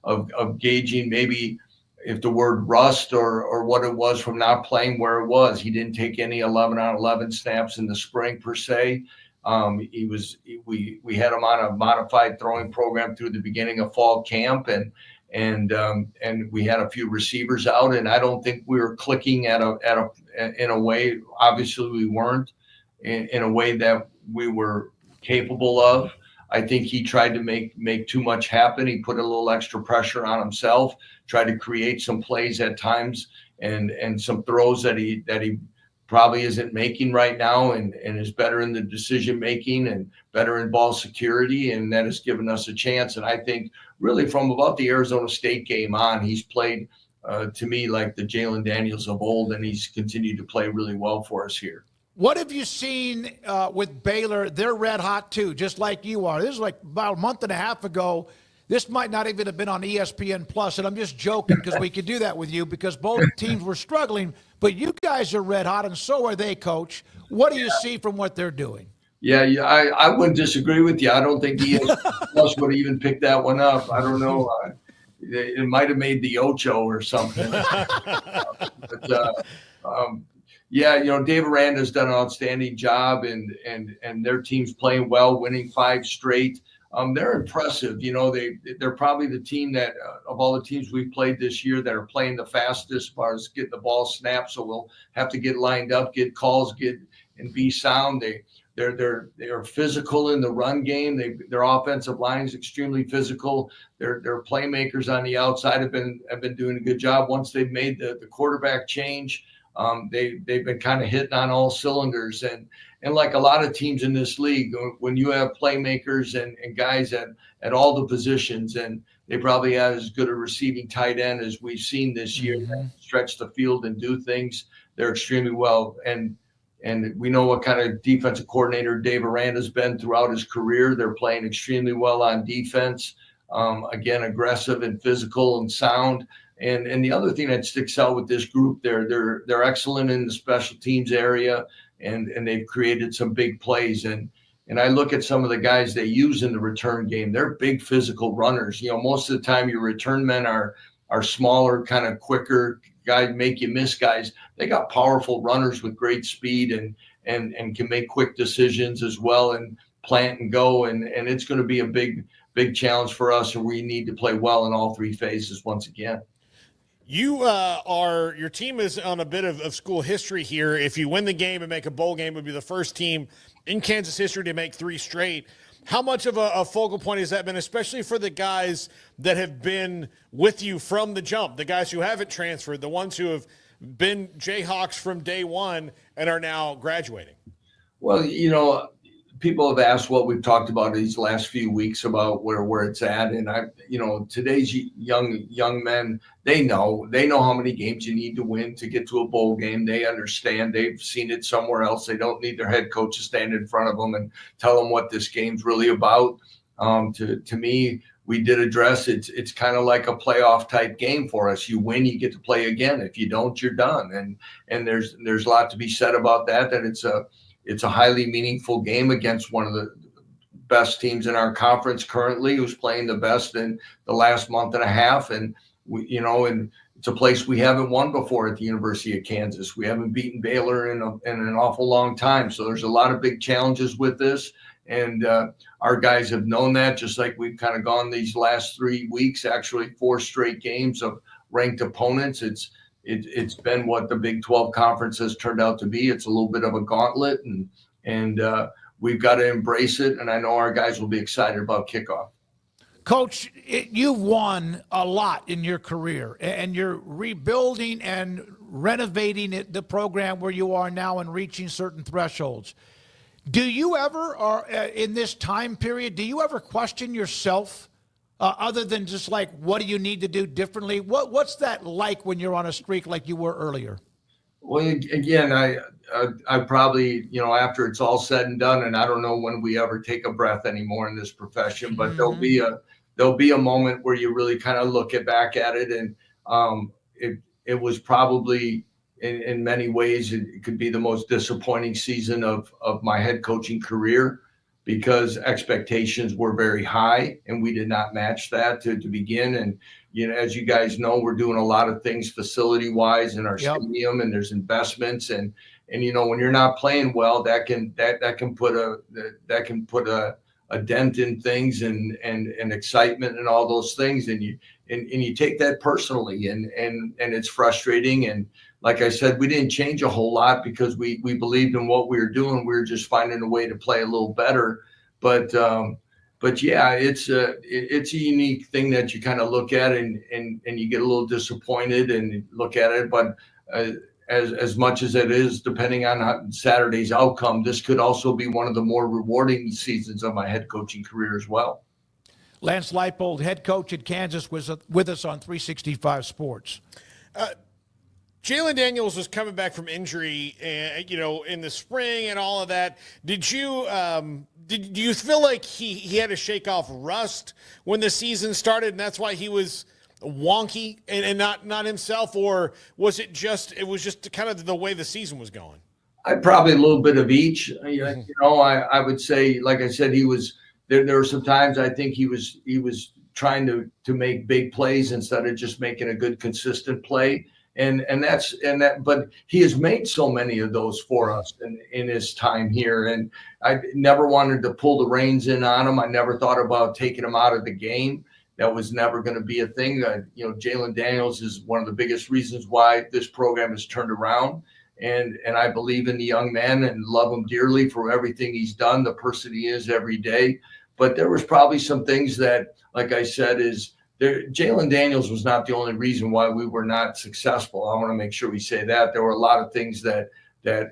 of gauging maybe if the word rust or what it was from not playing where it was. He didn't take any 11-on-11 snaps in the spring per se. We had him on a modified throwing program through the beginning of fall camp, and we had a few receivers out, and I don't think we were clicking in a way. Obviously, we weren't in a way that we were capable of. I think he tried to make too much happen. He put a little extra pressure on himself, tried to create some plays at times and some throws that he probably isn't making right now and is better in the decision making and better in ball security, and that has given us a chance. And I think really from about the Arizona State game on, he's played to me like the Jalen Daniels of old, and he's continued to play really well for us here. What have you seen with Baylor? They're red hot too, just like you are. This is like about a month and a half ago. This might not even have been on ESPN Plus, and I'm just joking because we could do that with you because both teams were struggling. But you guys are red hot, and so are they, Coach. What do you see from what they're doing? Yeah, I wouldn't disagree with you. I don't think ESPN Plus would even pick that one up. I don't know. It might have made the Ocho or something. Dave Aranda has done an outstanding job, and their team's playing well, winning 5 straight. They're impressive. They're probably the team that of all the teams we've played this year that are playing the fastest as far as getting the ball snapped. So we'll have to get lined up, get calls, and be sound. They're physical in the run game. Their offensive line is extremely physical. Their playmakers on the outside have been doing a good job. Once they've made the quarterback change, they've been kind of hitting on all cylinders. And like a lot of teams in this league, when you have playmakers and guys at all the positions, and they probably have as good a receiving tight end as we've seen this year, that stretch the field and do things, they're extremely well. And we know what kind of defensive coordinator Dave Aranda has been throughout his career. They're playing extremely well on defense. Again, aggressive and physical and sound. And the other thing that sticks out with this group, they're excellent in the special teams area, and they've created some big plays. And I look at some of the guys they use in the return game. They're big physical runners. Most of the time your return men are smaller, kind of quicker guys, make you miss guys. They got powerful runners with great speed and can make quick decisions as well and plant and go. And it's going to be a big challenge for us, and we need to play well in all 3 phases once again. Your team is on a bit of school history here. If you win the game and make a bowl game, it would be the first team in Kansas history to make 3 straight. How much of a focal point has that been, especially for the guys that have been with you from the jump, the guys who haven't transferred, the ones who have been Jayhawks from day one and are now graduating? Well, people have asked what we've talked about these last few weeks about where it's at. And today's young men, they know how many games you need to win to get to a bowl game. They understand. They've seen it somewhere else. They don't need their head coach to stand in front of them and tell them what this game's really about. To me, we did address it's kind of like a playoff type game for us. You win, you get to play again. If you don't, you're done. And there's a lot to be said about that it's a highly meaningful game against one of the best teams in our conference currently, who's playing the best in the last month and a half. And and it's a place we haven't won before at the University of Kansas. We haven't beaten Baylor in an awful long time. So there's a lot of big challenges with this. And our guys have known that, just like we've kind of gone these last 3 weeks, actually 4 straight games of ranked opponents. It's been what the Big 12 conference has turned out to be. It's a little bit of a gauntlet, and we've got to embrace it. And I know our guys will be excited about kickoff. Coach, you've won a lot in your career, and you're rebuilding and renovating the program where you are now and reaching certain thresholds. Do you ever, or in this time period, do you ever question yourself other than just like, what do you need to do differently? What's that like when you're on a streak like you were earlier? Well, again, I probably, after it's all said and done, and I don't know when we ever take a breath anymore in this profession, but there'll be a moment where you really kind of look back at it, and it was probably in many ways it could be the most disappointing season of my head coaching career, because expectations were very high and we did not match that to begin. And as you guys know, we're doing a lot of things facility wise in our stadium, and there's investments, and when you're not playing well, that can put a dent in things and excitement and all those things, and you take that personally, and it's frustrating. And like I said, we didn't change a whole lot because we believed in what we were doing. We were just finding a way to play a little better. But yeah, it's a unique thing that you kind of look at and you get a little disappointed and look at it. But as much as it is, depending on Saturday's outcome, this could also be one of the more rewarding seasons of my head coaching career as well. Lance Leipold, head coach at Kansas, was with us on 365 Sports. Jalen Daniels was coming back from injury, in the spring and all of that. Do you feel like he had to shake off rust when the season started, and that's why he was wonky and not himself, or was it just kind of the way the season was going? Probably a little bit of each. I would say, like I said, he was there. There were some times I think he was trying to make big plays instead of just making a good consistent play. But he has made so many of those for us in his time here. And I never wanted to pull the reins in on him. I never thought about taking him out of the game. That was never going to be a thing. Jalen Daniels is one of the biggest reasons why this program has turned around. And I believe in the young man and love him dearly for everything he's done, the person he is every day. But there was probably some things that, like I said, Jalen Daniels was not the only reason why we were not successful. I want to make sure we say that. There were a lot of things that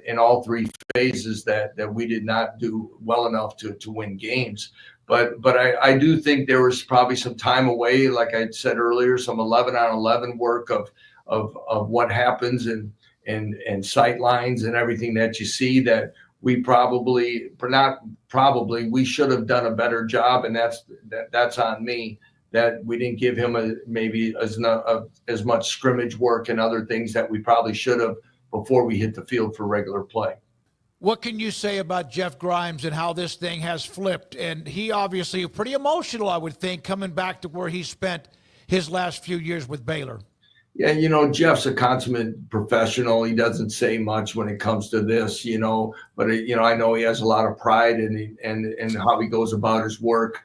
in all 3 phases that we did not do well enough to win games. But I do think there was probably some time away, like I said earlier, some 11-on-11 work of what happens and sight lines and everything that you see that we we should have done a better job, and that's on me. That we didn't give him maybe as much scrimmage work and other things that we probably should have before we hit the field for regular play. What can you say about Jeff Grimes and how this thing has flipped? And he obviously pretty emotional, I would think, coming back to where he spent his last few years with Baylor. Yeah, Jeff's a consummate professional. He doesn't say much when it comes to this, but I know he has a lot of pride in how he goes about his work.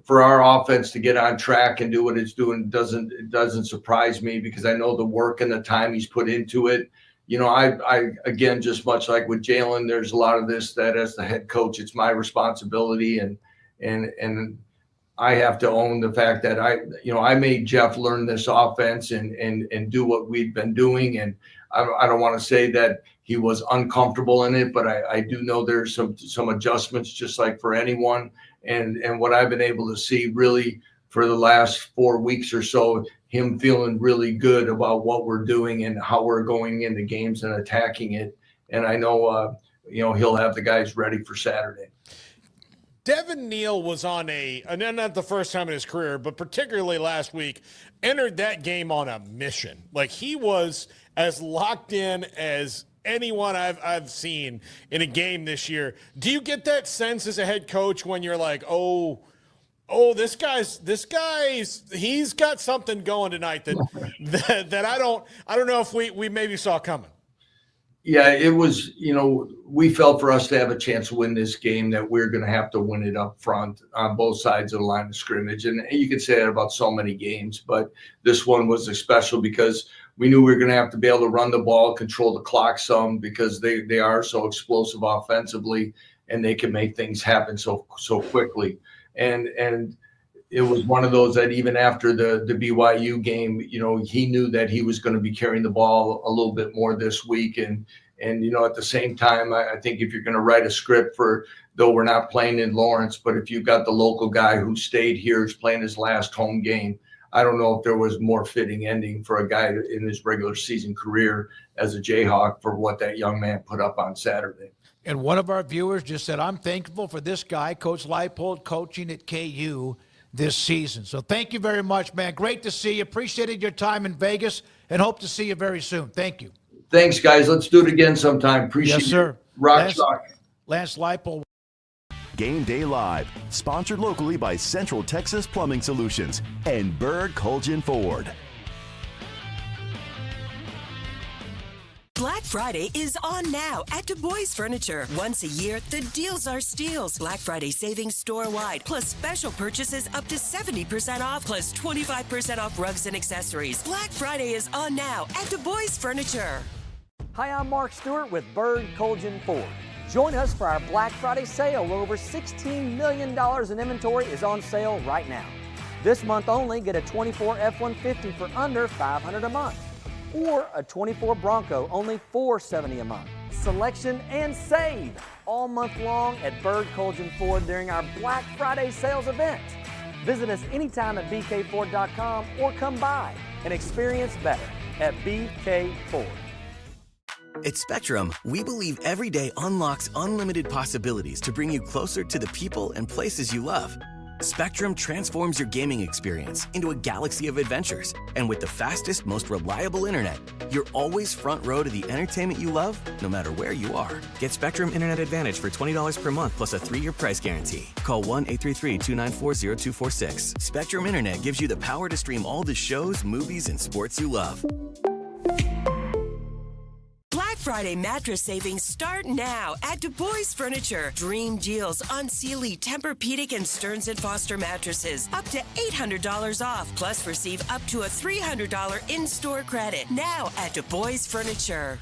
For our offense to get on track and do what it's doing doesn't surprise me, because I know the work and the time he's put into it. I again, just much like with Jalen, there's a lot of this that as the head coach, it's my responsibility, and I have to own the fact that I made Jeff learn this offense and do what we'd been doing. And I don't want to say that he was uncomfortable in it, but I do know there's some adjustments, just like for anyone. And what I've been able to see really for the last 4 weeks or so, him feeling really good about what we're doing and how we're going into games and attacking it. And I know, he'll have the guys ready for Saturday. Devin Neal was on and not the first time in his career, but particularly last week, entered that game on a mission. Like, he was as locked in as anyone I've seen in a game this year. Do you get that sense as a head coach when you're like, oh, this guy's he's got something going tonight that I don't know if we maybe saw coming. Yeah, it was, we felt for us to have a chance to win this game that we're going to have to win it up front on both sides of the line of scrimmage. And you could say that about so many games, but this one was special because we knew we were going to have to be able to run the ball, control the clock some, because they are so explosive offensively and they can make things happen so quickly. And it was one of those that even after the BYU game, he knew that he was going to be carrying the ball a little bit more this week. And at the same time, I think if you're going to write a script though we're not playing in Lawrence, but if you've got the local guy who stayed here, is playing his last home game, I don't know if there was more fitting ending for a guy in his regular season career as a Jayhawk for what that young man put up on Saturday. And one of our viewers just said, I'm thankful for this guy, Coach Leipold, coaching at KU this season. So thank you very much, man. Great to see you. Appreciated your time in Vegas and hope to see you very soon. Thank you. Thanks, guys. Let's do it again sometime. Appreciate it. Yes, sir. Rock Chalk. Lance Leipold. Game Day Live, sponsored locally by Central Texas Plumbing Solutions and Bird Colgin Ford. Black Friday is on now at Du Bois Furniture. Once a year, the deals are steals. Black Friday savings store-wide, plus special purchases up to 70% off, plus 25% off rugs and accessories. Black Friday is on now at Du Bois Furniture. Hi, I'm Mark Stewart with Bird Colgin Ford. Join us for our Black Friday sale where over $16 million in inventory is on sale right now. This month only, get a 24 F-150 for under $500 a month, or a 24 Bronco only $470 a month. Selection and save all month long at Bird Colgin Ford during our Black Friday sales event. Visit us anytime at bkford.com or come by and experience better at BK Ford. At Spectrum, we believe every day unlocks unlimited possibilities to bring you closer to the people and places you love. Spectrum transforms your gaming experience into a galaxy of adventures. And with the fastest, most reliable internet, you're always front row to the entertainment you love, no matter where you are. Get Spectrum Internet Advantage for $20 per month plus a 3-year price guarantee. Call 1-833-294-0246. Spectrum Internet gives you the power to stream all the shows, movies, and sports you love. Black Friday mattress savings start now at Du Bois Furniture. Dream deals on Sealy, Tempur-Pedic, and Stearns & Foster mattresses. Up to $800 off. Plus receive up to a $300 in-store credit. Now at Du Bois Furniture.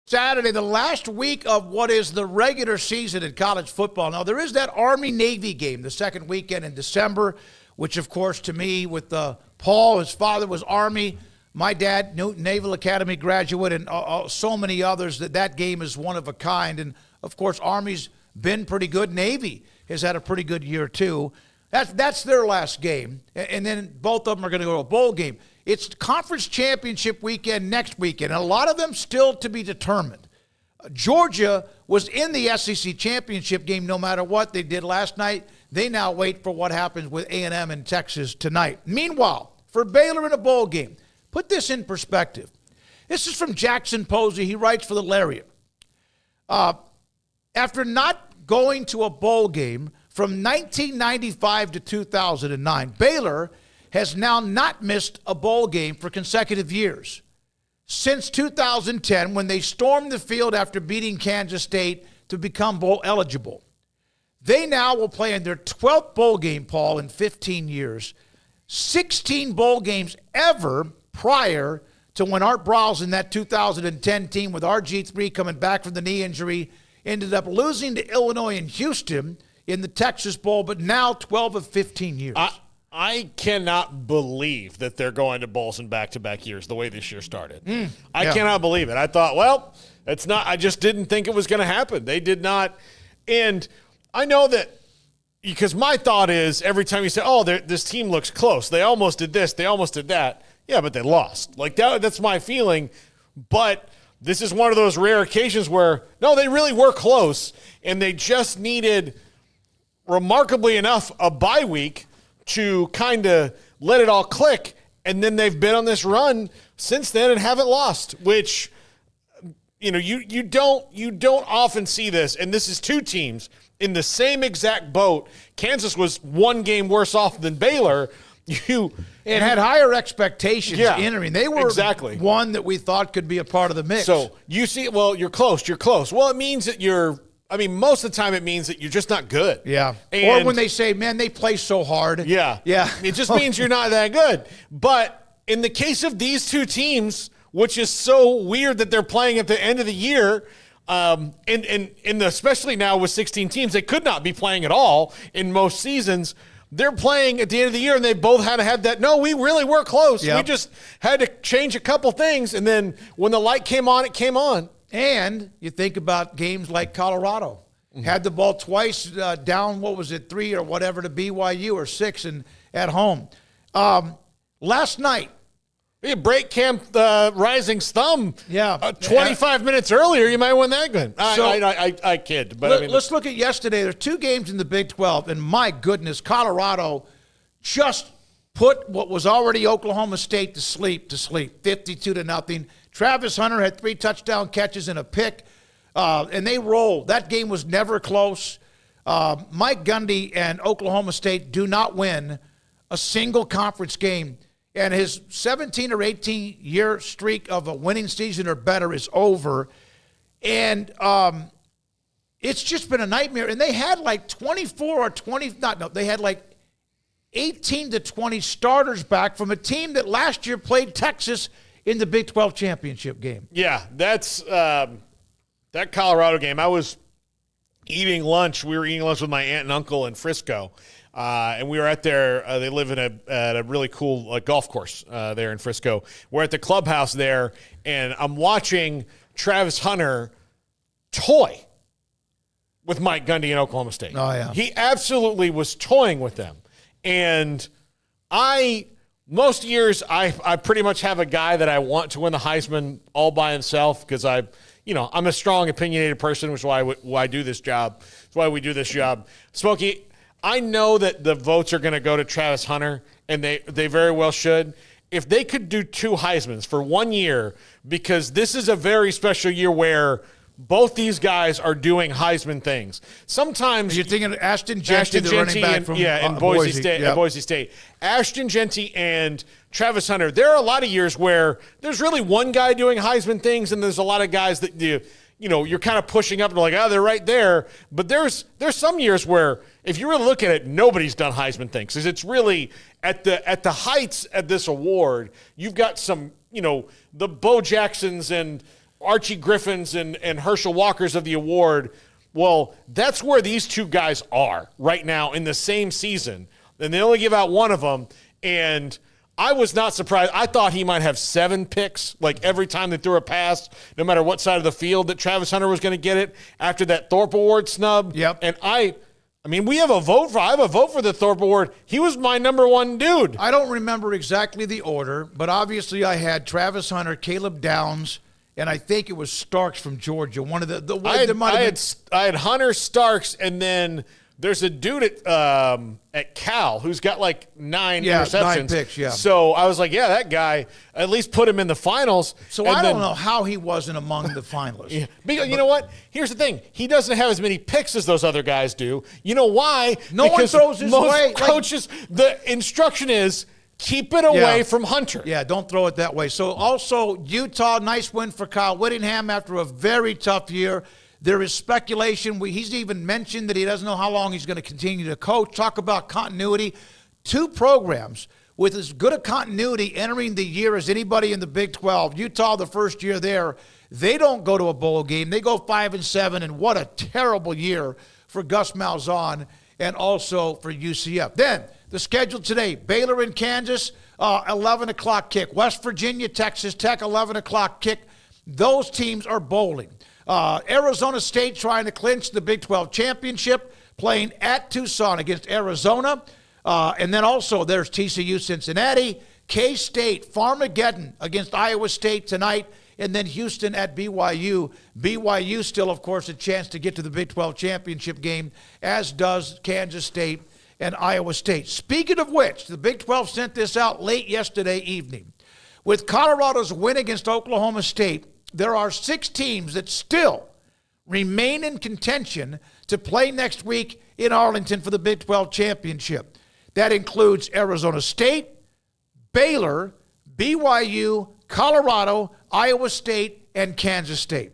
Saturday, the last week of what is the regular season in college football. Now, there is that Army-Navy game the second weekend in December, which, of course, to me, with Paul, his father was Army, my dad, Newton Naval Academy graduate, and so many others, that game is one of a kind. And, of course, Army's been pretty good. Navy has had a pretty good year, too. That's their last game. And then both of them are going to go to a bowl game. It's conference championship weekend next weekend, and a lot of them still to be determined. Georgia was in the SEC championship game no matter what they did last night. They now wait for what happens with A&M in Texas tonight. Meanwhile, for Baylor in a bowl game, put this in perspective. This is from Jackson Posey. He writes for the Lariat. After not going to a bowl game from 1995 to 2009, Baylor has now not missed a bowl game for consecutive years. Since 2010, when they stormed the field after beating Kansas State to become bowl eligible. They now will play in their 12th bowl game, Paul, in 15 years. 16 bowl games ever prior to when Art Briles in that 2010 team with RG3 coming back from the knee injury ended up losing to Illinois and Houston in the Texas Bowl, but now 12 of 15 years. I cannot believe that they're going to bowls in back-to-back years the way this year started. I cannot believe it. I thought, well, it's not. I just didn't think it was going to happen. They did not. And I know that because my thought is every time you say, oh, this team looks close. They almost did this. They almost did that. Yeah, but they lost. Like that's my feeling. But this is one of those rare occasions where, no, they really were close, and they just needed, remarkably enough, a bye week to kind of let it all click, and then they've been on this run since then and haven't lost, which, you know, you don't often see this, and this is two teams in the same exact boat. Kansas was one game worse off than Baylor. It had higher expectations entering. They were exactly one that we thought could be a part of the mix. So you see, well, you're close. Well, it means that most of the time it means that you're just not good. Yeah. And or when they say, man, they play so hard. Yeah. Yeah. It just means you're not that good. But in the case of these two teams, which is so weird that they're playing at the end of the year, and especially now with 16 teams, they could not be playing at all in most seasons. They're playing at the end of the year, and they both had to have that. No, we really were close. Yep. We just had to change a couple things, and then when the light came on, it came on. And you think about games like Colorado. Had the ball twice down, 3 or whatever to BYU or 6 and at home. Last night. Break Camp Rising's thumb. Yeah. 25 minutes earlier, you might win that good. I kid. But let's look at yesterday. There's 2 games in the Big 12, and my goodness, Colorado just put what was already Oklahoma State to sleep, 52-0. Travis Hunter had 3 touchdown catches and a pick, and they rolled. That game was never close. Mike Gundy and Oklahoma State do not win a single conference game, and his 17 or 18-year streak of a winning season or better is over. And it's just been a nightmare. And they had like 24 or 20, they had like 18 to 20 starters back from a team that last year played Texas in the Big 12 championship game. Yeah, that's that Colorado game. I was eating lunch. We were eating lunch with my aunt and uncle in Frisco. And we were at their, they live at a really cool golf course there in Frisco. We're at the clubhouse there, and I'm watching Travis Hunter toy with Mike Gundy in Oklahoma State. Oh, yeah. He absolutely was toying with them. And most years, I pretty much have a guy that I want to win the Heisman all by himself because I'm a strong, opinionated person, which is why I do this job. That's why we do this job. Smokey, I know that the votes are going to go to Travis Hunter, and they very well should. If they could do 2 Heismans for 1 year, because this is a very special year where both these guys are doing Heisman things. Sometimes you're thinking of Ashton Jeanty, the running back from Boise State. Yep. Boise State. Ashton Jeanty and Travis Hunter. There are a lot of years where there's really one guy doing Heisman things, and there's a lot of guys that you're kind of pushing up and like, they're right there. But there's some years where, if you really look at it, nobody's done Heisman things. Because it's really at the heights at this award, you've got some, the Bo Jacksons and Archie Griffins and Herschel Walkers of the award. Well, that's where these 2 guys are right now in the same season. And they only give out one of them. And I was not surprised. I thought he might have 7 picks, like every time they threw a pass, no matter what side of the field, that Travis Hunter was going to get it after that Thorpe Award snub. Yep. And I have a vote for the Thorpe Award. He was my number 1 dude. I don't remember exactly the order, but obviously I had Travis Hunter, Caleb Downs, and I think it was Starks from Georgia. One of the I had Hunter, Starks, and then there's a dude at Cal who's got like 9 interceptions. 9 picks, yeah. So I was like, that guy, at least put him in the finals. So I don't know how he wasn't among the finalists. Yeah. Because you know what? Here's the thing. He doesn't have as many picks as those other guys do. You know why? No one throws his way. Coaches, the instruction is keep it away from Hunter. Yeah, don't throw it that way. So also Utah, nice win for Kyle Whittingham after a very tough year. There is speculation. He's even mentioned that he doesn't know how long he's going to continue to coach. Talk about continuity. 2 programs with as good a continuity entering the year as anybody in the Big 12. Utah, the first year there, they don't go to a bowl game. They go 5-7, and what a terrible year for Gus Malzahn and also for UCF. Then the schedule today, Baylor and Kansas, 11 o'clock kick. West Virginia, Texas Tech, 11 o'clock kick. Those teams are bowling. Arizona State trying to clinch the Big 12 championship, playing at Tucson against Arizona. And then also there's TCU Cincinnati, K-State, Farmageddon against Iowa State tonight, and then Houston at BYU. BYU still, of course, a chance to get to the Big 12 championship game, as does Kansas State and Iowa State. Speaking of which, the Big 12 sent this out late yesterday evening. With Colorado's win against Oklahoma State, there are 6 teams that still remain in contention to play next week in Arlington for the Big 12 championship. That includes Arizona State, Baylor, BYU, Colorado, Iowa State, and Kansas State.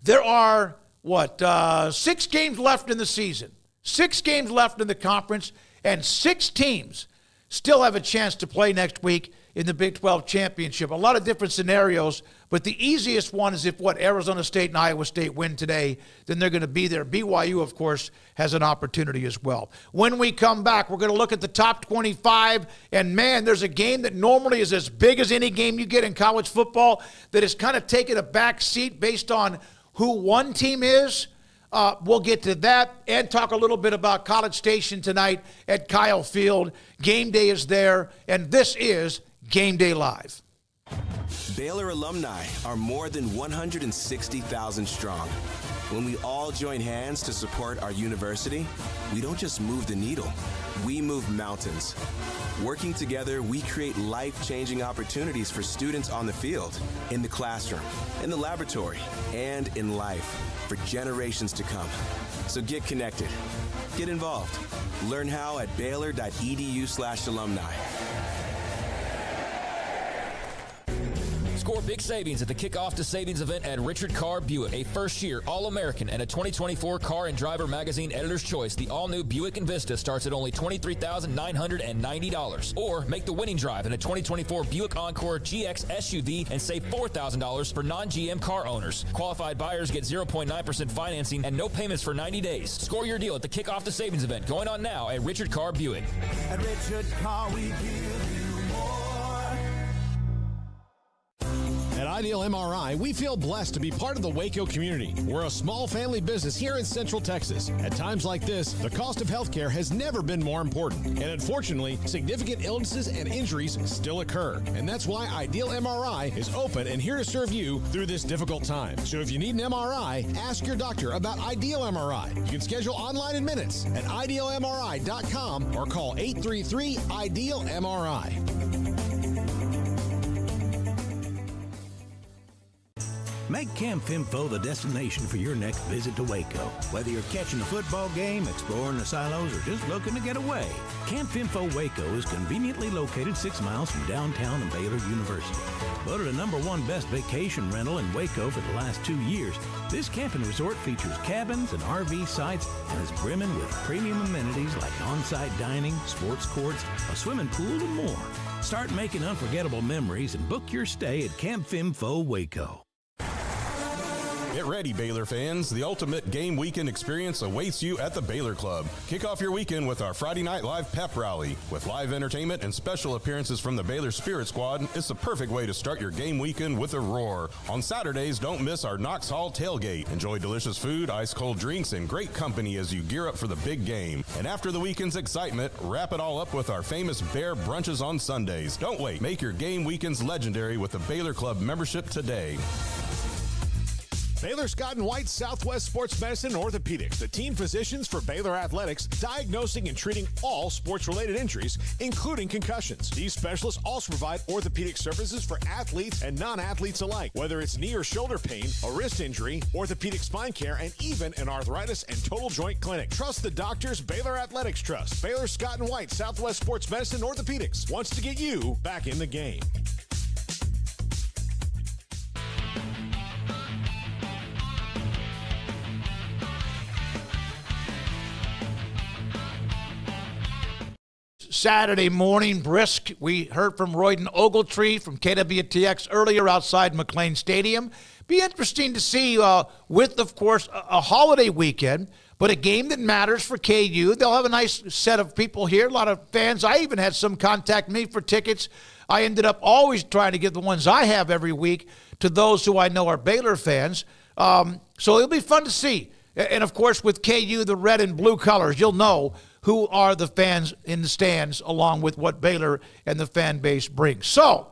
There are, 6 games left in the season, 6 games left in the conference, and 6 teams still have a chance to play next week in the Big 12 championship. A lot of different scenarios, but the easiest one is if Arizona State and Iowa State win today, then they're going to be there. BYU, of course, has an opportunity as well. When we come back, we're going to look at the top 25, and man, there's a game that normally is as big as any game you get in college football that has kind of taken a back seat based on who one team is. We'll get to that and talk a little bit about College Station tonight at Kyle Field. Game Day is there, and this is Game Day Live. Baylor alumni are more than 160,000 strong. When we all join hands to support our university, we don't just move the needle, we move mountains. Working together, we create life-changing opportunities for students on the field, in the classroom, in the laboratory, and in life for generations to come. So get connected, get involved. Learn how at baylor.edu/alumni. Score big savings at the Kickoff to Savings event at Richard Carr Buick, a first-year All-American and a 2024 Car and Driver Magazine Editor's Choice. The all-new Buick Envista starts at only $23,990. Or make the winning drive in a 2024 Buick Encore GX SUV and save $4,000 for non-GM car owners. Qualified buyers get 0.9% financing and no payments for 90 days. Score your deal at the Kickoff to Savings event going on now at Richard Carr Buick. At Richard Carr, we give you more. At Ideal MRI, we feel blessed to be part of the Waco community. We're a small family business here in Central Texas. At times like this, the cost of healthcare has never been more important. And unfortunately, significant illnesses and injuries still occur. And that's why Ideal MRI is open and here to serve you through this difficult time. So if you need an MRI, ask your doctor about Ideal MRI. You can schedule online in minutes at idealmri.com or call 833-IDEAL-MRI. Make Camp Finfo the destination for your next visit to Waco. Whether you're catching a football game, exploring the silos, or just looking to get away, Camp Finfo Waco is conveniently located 6 miles from downtown and Baylor University. Voted a #1 best vacation rental in Waco for the last 2 years, this camping resort features cabins and RV sites and is brimming with premium amenities like on-site dining, sports courts, a swimming pool, and more. Start making unforgettable memories and book your stay at Camp Finfo Waco. Get ready, Baylor fans. The ultimate game weekend experience awaits you at the Baylor Club. Kick off your weekend with our Friday Night Live pep rally. With live entertainment and special appearances from the Baylor Spirit Squad, it's the perfect way to start your game weekend with a roar. On Saturdays, don't miss our Knox Hall tailgate. Enjoy delicious food, ice-cold drinks, and great company as you gear up for the big game. And after the weekend's excitement, wrap it all up with our famous Bear brunches on Sundays. Don't wait. Make your game weekends legendary with the Baylor Club membership today. Baylor Scott & White Southwest Sports Medicine and Orthopedics, the team physicians for Baylor Athletics, diagnosing and treating all sports-related injuries, including concussions. These specialists also provide orthopedic services for athletes and non-athletes alike, whether it's knee or shoulder pain, a wrist injury, orthopedic spine care, and even an arthritis and total joint clinic. Trust the doctors Baylor Athletics trust. Baylor Scott & White Southwest Sports Medicine and Orthopedics wants to get you back in the game. Saturday morning, brisk. We heard from Royden Ogletree from KWTX earlier outside McLean Stadium. Be interesting to see with, of course, a holiday weekend, but a game that matters for KU. They'll have a nice set of people here, a lot of fans. I even had some contact me for tickets. I ended up always trying to give the ones I have every week to those who I know are Baylor fans. So it'll be fun to see. And, of course, with KU, the red and blue colors, you'll know who are the fans in the stands along with what Baylor and the fan base brings. So,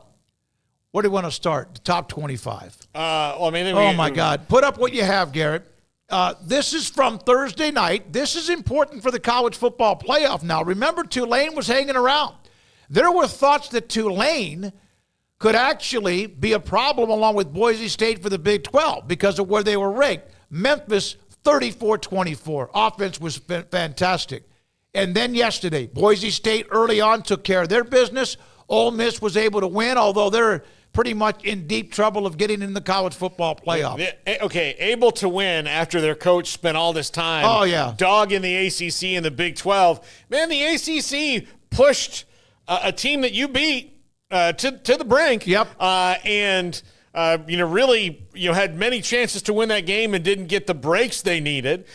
where do you want to start? The top 25. Oh, my God. Put up what you have, Garrett. This is from Thursday night. This is important for the college football playoff now. Remember, Tulane was hanging around. There were thoughts that Tulane could actually be a problem along with Boise State for the Big 12 because of where they were ranked. Memphis, 34-24. Offense was fantastic. And then yesterday, Boise State early on took care of their business. Ole Miss was able to win, although they're pretty much in deep trouble of getting in the college football playoff. Okay, able to win after their coach spent all this time dogging the ACC and the Big 12. Man, the ACC pushed a team that you beat to the brink. Yep. Really, had many chances to win that game and didn't get the breaks they needed.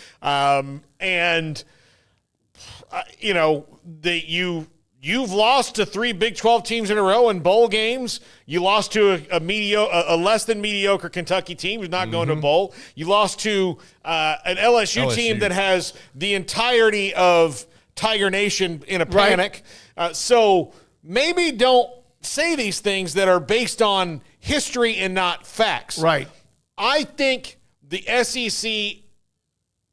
You've lost to 3 Big 12 teams in a row in bowl games. You lost to a less than mediocre Kentucky team who's not going to a bowl. You lost to an LSU team that has the entirety of Tiger Nation in a panic. So maybe don't say these things that are based on history and not facts. Right. I think the SEC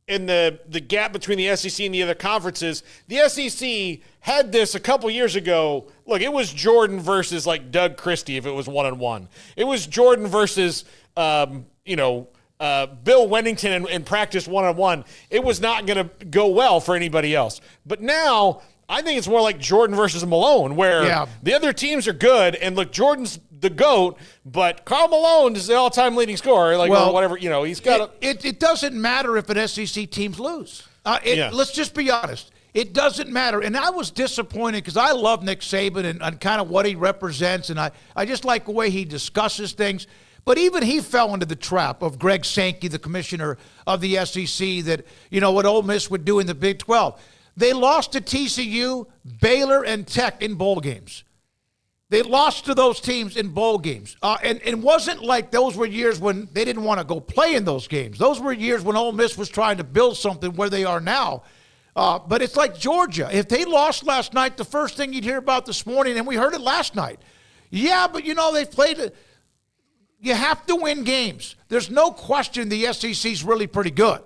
and the gap between the SEC and the other conferences, the SEC had this a couple years ago. Look, it was Jordan versus like Doug Christie if it was 1-on-1. It was Jordan versus, Bill Wennington in practice 1-on-1. It was not going to go well for anybody else. But now I think it's more like Jordan versus Malone, where the other teams are good, and look, Jordan's the GOAT, but Karl Malone is the all-time leading scorer, or whatever. He's got it doesn't matter if an SEC teams lose. Let's just be honest. It doesn't matter. And I was disappointed because I love Nick Saban and kind of what he represents, and I just like the way he discusses things. But even he fell into the trap of Greg Sankey, the commissioner of the SEC, that, what Ole Miss would do in the Big 12. They lost to TCU, Baylor, and Tech in bowl games. They lost to those teams in bowl games. And it wasn't like those were years when they didn't want to go play in those games. Those were years when Ole Miss was trying to build something where they are now. But it's like Georgia. If they lost last night, the first thing you'd hear about this morning, and we heard it last night. Yeah, but they played it. You have to win games. There's no question the SEC's really pretty good.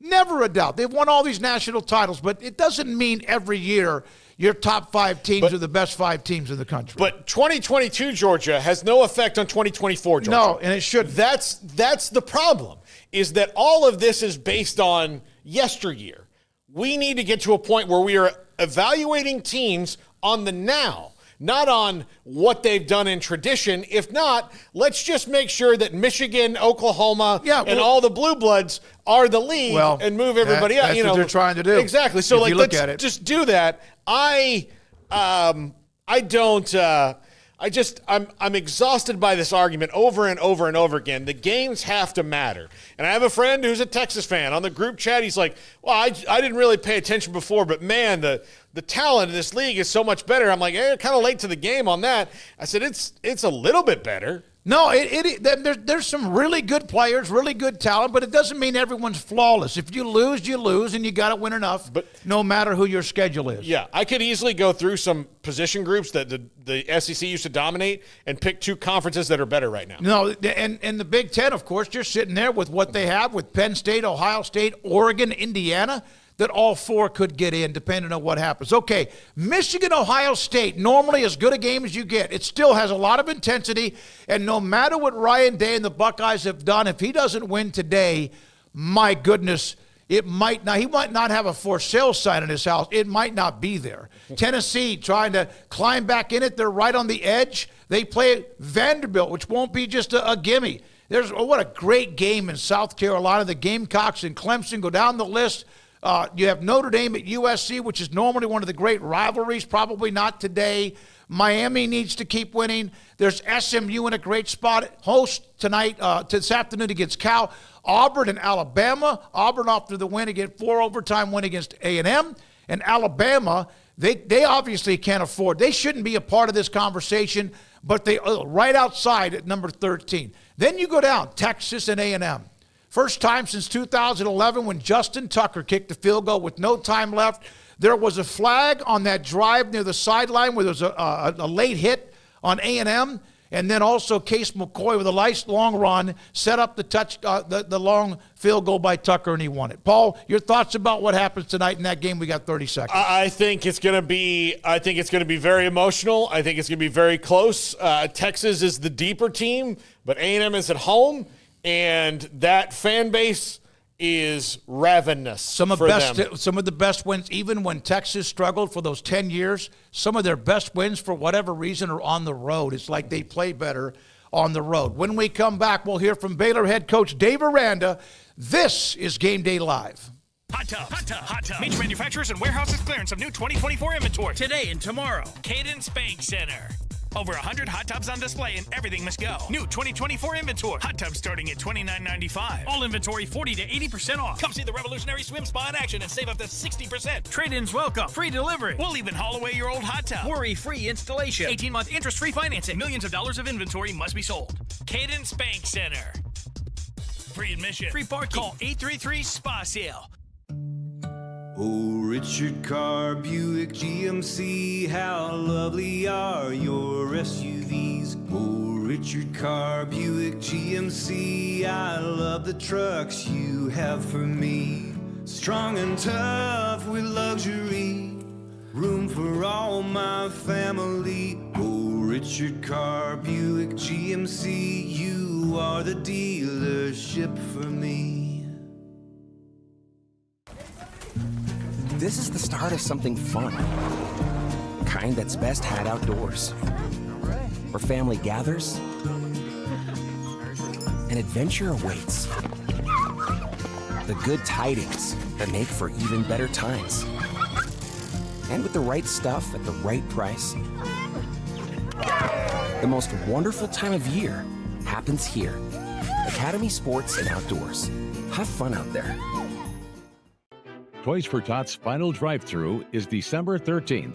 Never a doubt. They've won all these national titles, but it doesn't mean every year your top 5 teams are the best 5 teams in the country. But 2022 Georgia has no effect on 2024 Georgia. No, and it should. That's the problem, is that all of this is based on yesteryear. We need to get to a point where we are evaluating teams on the now, not on what they've done in tradition. If not, let's just make sure that Michigan, Oklahoma, and all the blue bloods are the league and move everybody up. That's what they're trying to do. Exactly. So let's just do that. I'm exhausted by this argument over and over and over again. The games have to matter. And I have a friend who's a Texas fan. On the group chat, he's like, well, I didn't really pay attention before, but man, the talent in this league is so much better. I'm like, kind of late to the game on that. I said, it's a little bit better. No, there's some really good players, really good talent, but it doesn't mean everyone's flawless. If you lose, you lose, and you got to win enough, but no matter who your schedule is. Yeah, I could easily go through some position groups that the SEC used to dominate and pick 2 conferences that are better right now. No, and the Big Ten, of course, you're sitting there with what they have with Penn State, Ohio State, Oregon, Indiana, that all 4 could get in depending on what happens. Okay, Michigan, Ohio State, normally as good a game as you get. It still has a lot of intensity, and no matter what Ryan Day and the Buckeyes have done, if he doesn't win today, my goodness, he might not have a for sale sign in his house. It might not be there. Tennessee trying to climb back in it. They're right on the edge. They play Vanderbilt, which won't be just a gimme. What a great game in South Carolina. The Gamecocks and Clemson go down the list. You have Notre Dame at USC, which is normally one of the great rivalries, probably not today. Miami needs to keep winning. There's SMU in a great spot. Host tonight, this afternoon against Cal. Auburn and Alabama. Auburn off to the win against 4 overtime win against A&M. And Alabama, they obviously can't afford. They shouldn't be a part of this conversation, but they right outside at number 13. Then you go down, Texas and A&M. First time since 2011 when Justin Tucker kicked the field goal with no time left. There was a flag on that drive near the sideline where there was a late hit on A&M. And then also Case McCoy with a nice long run set up the long field goal by Tucker, and he won it. Paul, your thoughts about what happens tonight in that game? We got 30 seconds. I think it's going to be very emotional. I think it's going to be very close. Texas is the deeper team, but A&M is at home, and that fan base is ravenous. Some of the best wins, even when Texas struggled for those 10 years, some of their best wins for whatever reason are on the road. It's like they play better on the road. When we come back, we'll hear from Baylor head coach Dave Aranda. This is Game Day Live. Hot Tub. Major manufacturers and warehouses clearance of new 2024 inventory. Today and tomorrow. Cadence Bank Center. Over 100 hot tubs on display and everything must go. New 2024 inventory. Hot tubs starting at $29.95. All inventory 40 to 80% off. Come see the revolutionary swim spa in action and save up to 60%. Trade-ins welcome. Free delivery. We'll even haul away your old hot tub. Worry-free installation. 18-month interest-free financing. Millions of dollars of inventory must be sold. Cadence Bank Center. Free admission. Free parking. Call 833-SPA-SALE. Oh, Richard Carr, Buick, GMC, how lovely are your SUVs. Oh, Richard Carr, Buick, GMC, I love the trucks you have for me. Strong and tough with luxury, room for all my family. Oh, Richard Carr, Buick, GMC, you are the dealership for me. This is the start of something fun. Kind that's best had outdoors. Where family gathers, an adventure awaits. The good tidings that make for even better times. And with the right stuff at the right price, the most wonderful time of year happens here. Academy Sports and Outdoors. Have fun out there. Toys for Tots' final drive-thru is December 13th.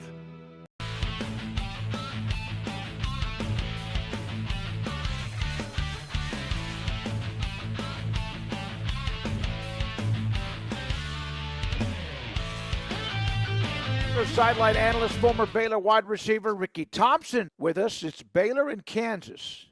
Sideline analyst, former Baylor wide receiver Ricky Thompson with us. It's Baylor and Kansas.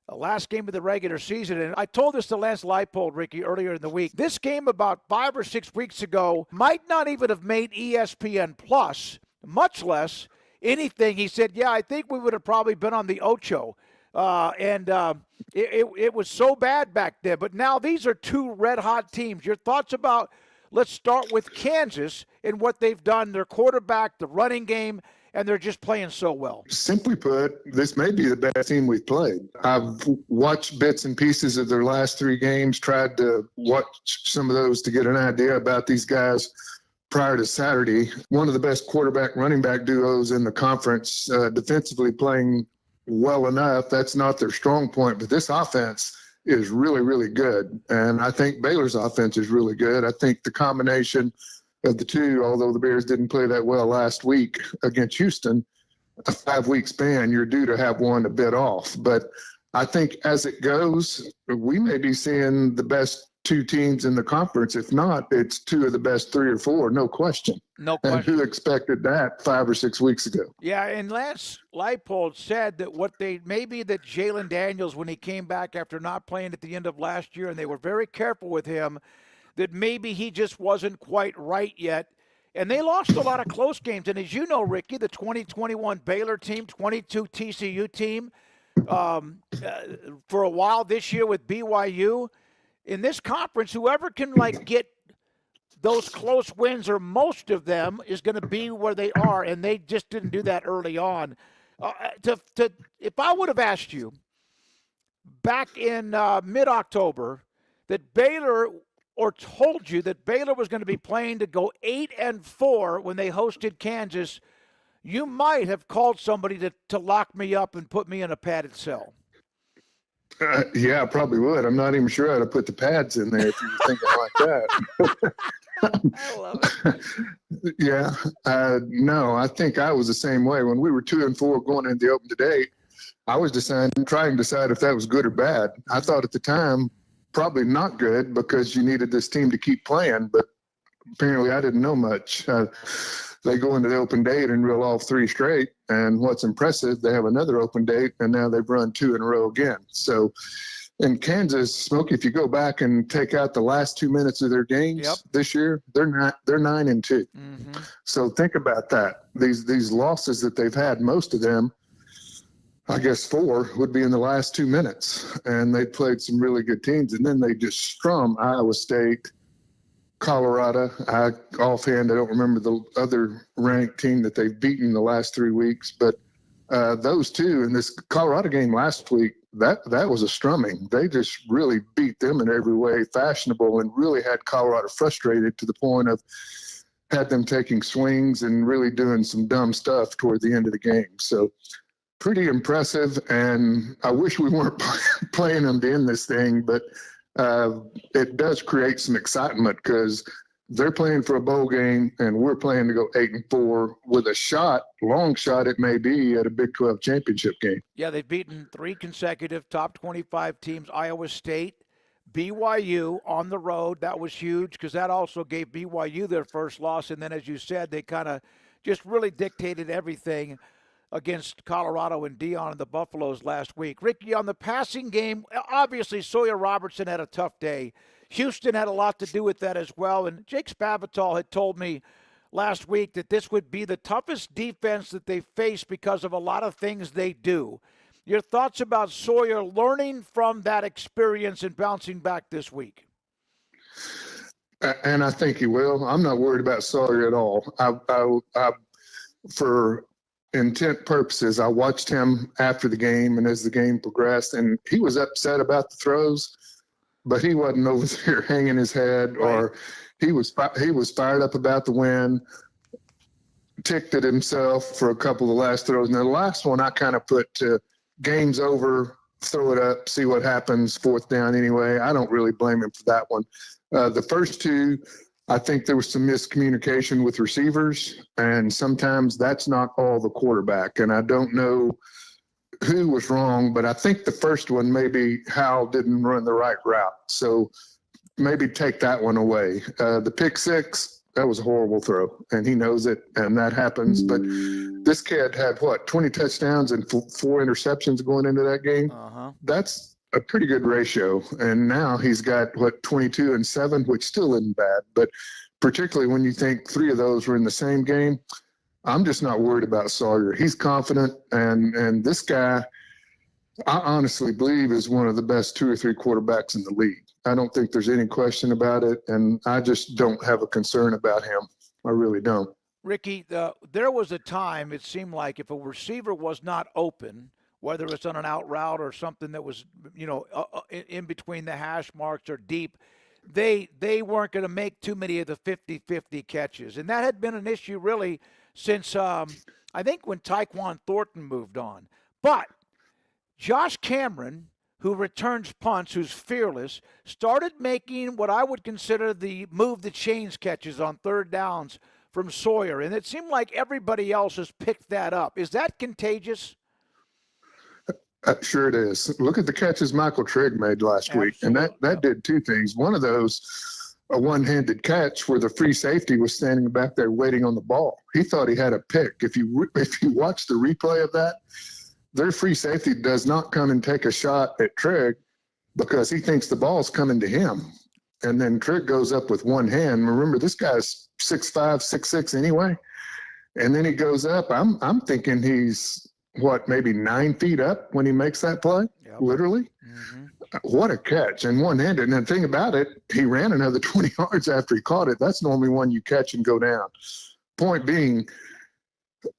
The last game of the regular season. And I told this to Lance Leipold, Ricky, earlier in the week. This game about 5 or 6 weeks ago might not even have made ESPN Plus, much less anything. He said, yeah, I think we would have probably been on the Ocho. It was so bad back then. But now these are two red-hot teams. Your thoughts about, let's start with Kansas and what they've done, their quarterback, the running game, and they're just playing so well. Simply put, this may be the best team we've played. I've watched bits and pieces of their last 3 games, tried to watch some of those to get an idea about these guys prior to Saturday. One of the best quarterback-running back duos in the conference, defensively playing well enough. That's not their strong point, but this offense is really, really good. And I think Baylor's offense is really good. I think the combination of the two, although the Bears didn't play that well last week against Houston, a 5-week span, you're due to have one a bit off. But I think as it goes, we may be seeing the best 2 teams in the conference. If not, it's 2 of the best 3 or 4, no question. No question. And who expected that 5 or 6 weeks ago? Yeah, and Lance Leipold said that maybe that Jalen Daniels, when he came back after not playing at the end of last year, and they were very careful with him, that maybe he just wasn't quite right yet. And they lost a lot of close games. And as you know, Ricky, the 2021 Baylor team, 22 TCU team, for a while this year with BYU. In this conference, whoever can get those close wins, or most of them, is going to be where they are. And they just didn't do that early on. If I would have asked you back in mid-October that Baylor, or told you that Baylor was going to be playing to go 8-4 when they hosted Kansas, you might have called somebody to lock me up and put me in a padded cell. Yeah, I probably would. I'm not even sure how to put the pads in there if you were thinking like that. I love it. Yeah. No, I think I was the same way. When we were 2-4 going into the open today, I was trying to decide if that was good or bad. I thought at the time, probably not good, because you needed this team to keep playing, but apparently I didn't know much. they go into the open date and reel off 3 straight. And what's impressive, they have another open date, and now they've run 2 in a row again. So in Kansas, Smoak, if you go back and take out the last 2 minutes of their games this year, they're 9-2. So think about that. These losses that they've had, most of them, I guess 4 would be in the last 2 minutes, and they played some really good teams. And then they just strum Iowa State, Colorado. Offhand, I don't remember the other ranked team that they've beaten the last 3 weeks, but those 2 in this Colorado game last week, that was a strumming. They just really beat them in every way fashionable and really had Colorado frustrated to the point of had them taking swings and really doing some dumb stuff toward the end of the game. So pretty impressive, and I wish we weren't playing them to end this thing, but it does create some excitement because they're playing for a bowl game and we're playing to go 8-4 with a shot, long shot it may be, at a Big 12 championship game. Yeah, they've beaten 3 consecutive top 25 teams, Iowa State, BYU on the road. That was huge because that also gave BYU their first loss. And then, as you said, they kind of just really dictated everything against Colorado and Dion and the Buffaloes last week. Ricky, on the passing game, obviously Sawyer Robertson had a tough day. Houston had a lot to do with that as well. And Jake Spavital had told me last week that this would be the toughest defense that they face because of a lot of things they do. Your thoughts about Sawyer learning from that experience and bouncing back this week? And I think he will. I'm not worried about Sawyer at all. I for intent purposes, I watched him after the game and as the game progressed, and he was upset about the throws, but he wasn't over there hanging his head, or he was fired up about the win, ticked at himself for a couple of the last throws. And the last one I kind of put game's over, throw it up, see what happens, 4th down anyway. I don't really blame him for that one. The first 2, I think there was some miscommunication with receivers, and sometimes that's not all the quarterback. And I don't know who was wrong, but I think the first one, maybe Howell didn't run the right route. So maybe take that one away. The pick 6, that was a horrible throw, and he knows it, and that happens. But this kid had, 20 touchdowns and 4 interceptions going into that game? That's a pretty good ratio. And now he's got 22 and 7, which still isn't bad, but particularly when you think 3 of those were in the same game, I'm just not worried about Sawyer. He's confident, and this guy, I honestly believe, is one of the best 2 or 3 quarterbacks in the league. I don't think there's any question about it, and I just don't have a concern about him. I really don't. Ricky, there was a time it seemed like if a receiver was not open, whether it's on an out route or something that was, in between the hash marks or deep, they weren't going to make too many of the 50-50 catches. And that had been an issue really since, I think, when Tyquan Thornton moved on. But Josh Cameron, who returns punts, who's fearless, started making what I would consider the move the chains catches on 3rd downs from Sawyer. And it seemed like everybody else has picked that up. Is that contagious? Sure it is. Look at the catches Michael Trigg made last week, and that did 2 things. One of those, a one-handed catch where the free safety was standing back there waiting on the ball. He thought he had a pick. If you watch the replay of that, their free safety does not come and take a shot at Trigg because he thinks the ball's coming to him. And then Trigg goes up with one hand. Remember, this guy's 6'5", 6'6" anyway. And then he goes up. I'm thinking he's maybe 9 feet up when he makes that play, literally. What a catch, and one-handed. And the thing about it, he ran another 20 yards after he caught it. That's normally one you catch and go down. Point being,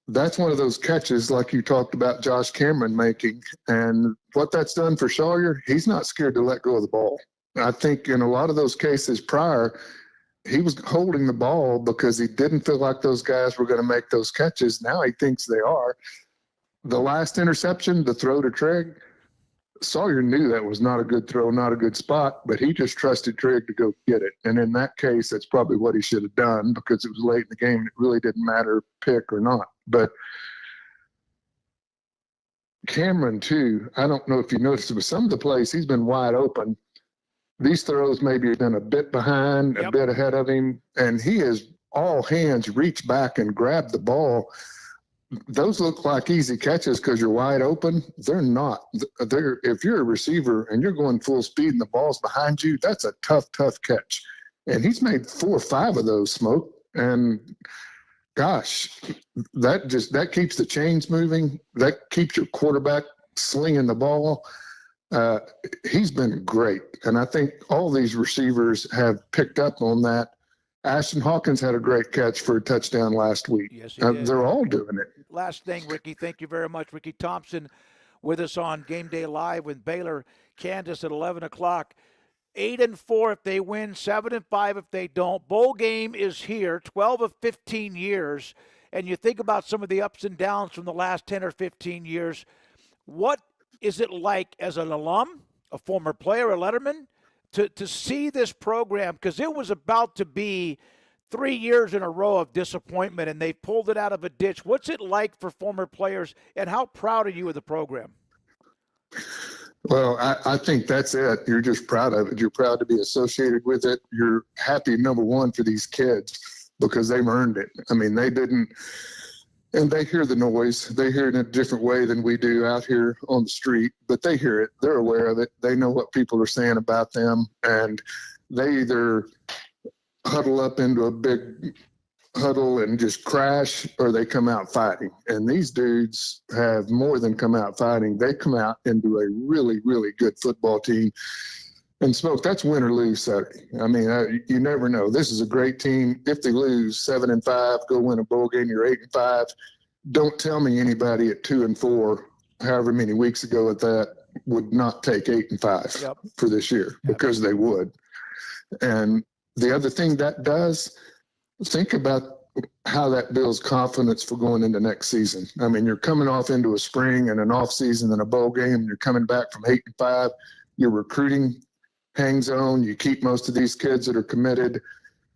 that's one of those catches like you talked about Josh Cameron making. And what that's done for Sawyer, he's not scared to let go of the ball. I think in a lot of those cases prior, he was holding the ball because he didn't feel like those guys were going to make those catches. Now he thinks they are. The last interception, the throw to Trigg, Sawyer knew that was not a good throw, not a good spot, but he just trusted Trigg to go get it. And in that case, that's probably what he should have done because it was late in the game. And it really didn't matter pick or not. But Cameron, too, I don't know if you noticed, but some of the plays he's been wide open. These throws maybe have been a bit behind, a bit ahead of him, and he has all hands reach back and grab the ball. Those look like easy catches because you're wide open. They're not. If you're a receiver and you're going full speed and the ball's behind you, that's a tough catch. And he's made 4 or 5 of those, Smoak. And gosh, that keeps the chains moving. That keeps your quarterback slinging the ball. He's been great. And I think all these receivers have picked up on that. Ashton Hawkins had a great catch for a touchdown last week. Yes, he did. They're all doing it. Last thing, Ricky, thank you very much. Ricky Thompson with us on Game Day Live with Baylor, Kansas at 11 o'clock. 8-4 if they win, 7-5 if they don't. Bowl game is here, 12 of 15 years. And you think about some of the ups and downs from the last 10 or 15 years. What is it like as an alum, a former player, a letterman, to see this program? Because it was about to be 3 years in a row of disappointment, and they pulled it out of a ditch. What's it like for former players, and how proud are you of the program? Well, I think that's it. You're just proud of it. You're proud to be associated with it. You're happy, number one, for these kids because they've earned it. I mean, they didn't – and they hear the noise. They hear it in a different way than we do out here on the street, but they hear it. They're aware of it. They know what people are saying about them, and they either huddle up into a big huddle and just crash, or they come out fighting. And these dudes have more than come out fighting. They come out into a really, really good football team. And Smoak, that's win or lose Saturday. I mean, you never know. This is a great team. If they lose 7-5, go win a bowl game, you're 8-5. Don't tell me anybody at 2-4, however many weeks ago at that, would not take 8-5 for this year, because they would. And the other thing that does, think about how that builds confidence for going into next season. I mean, you're coming off into a spring and an off season and a bowl game, and you're coming back from 8-5. Your recruiting hangs on. You keep most of these kids that are committed.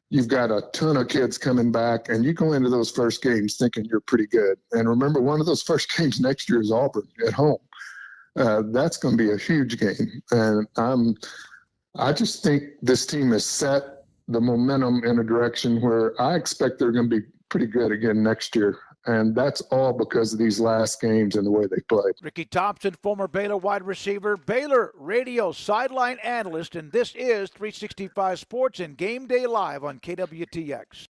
You've got a ton of kids coming back, and you go into those first games thinking you're pretty good. And remember, one of those first games next year is Auburn at home. That's going to be a huge game. And I just think this team has set the momentum in a direction where I expect they're going to be pretty good again next year. And that's all because of these last games and the way they played. Ricky Thompson, former Baylor wide receiver, Baylor radio sideline analyst, and this is 365 Sports and Game Day Live on KWTX.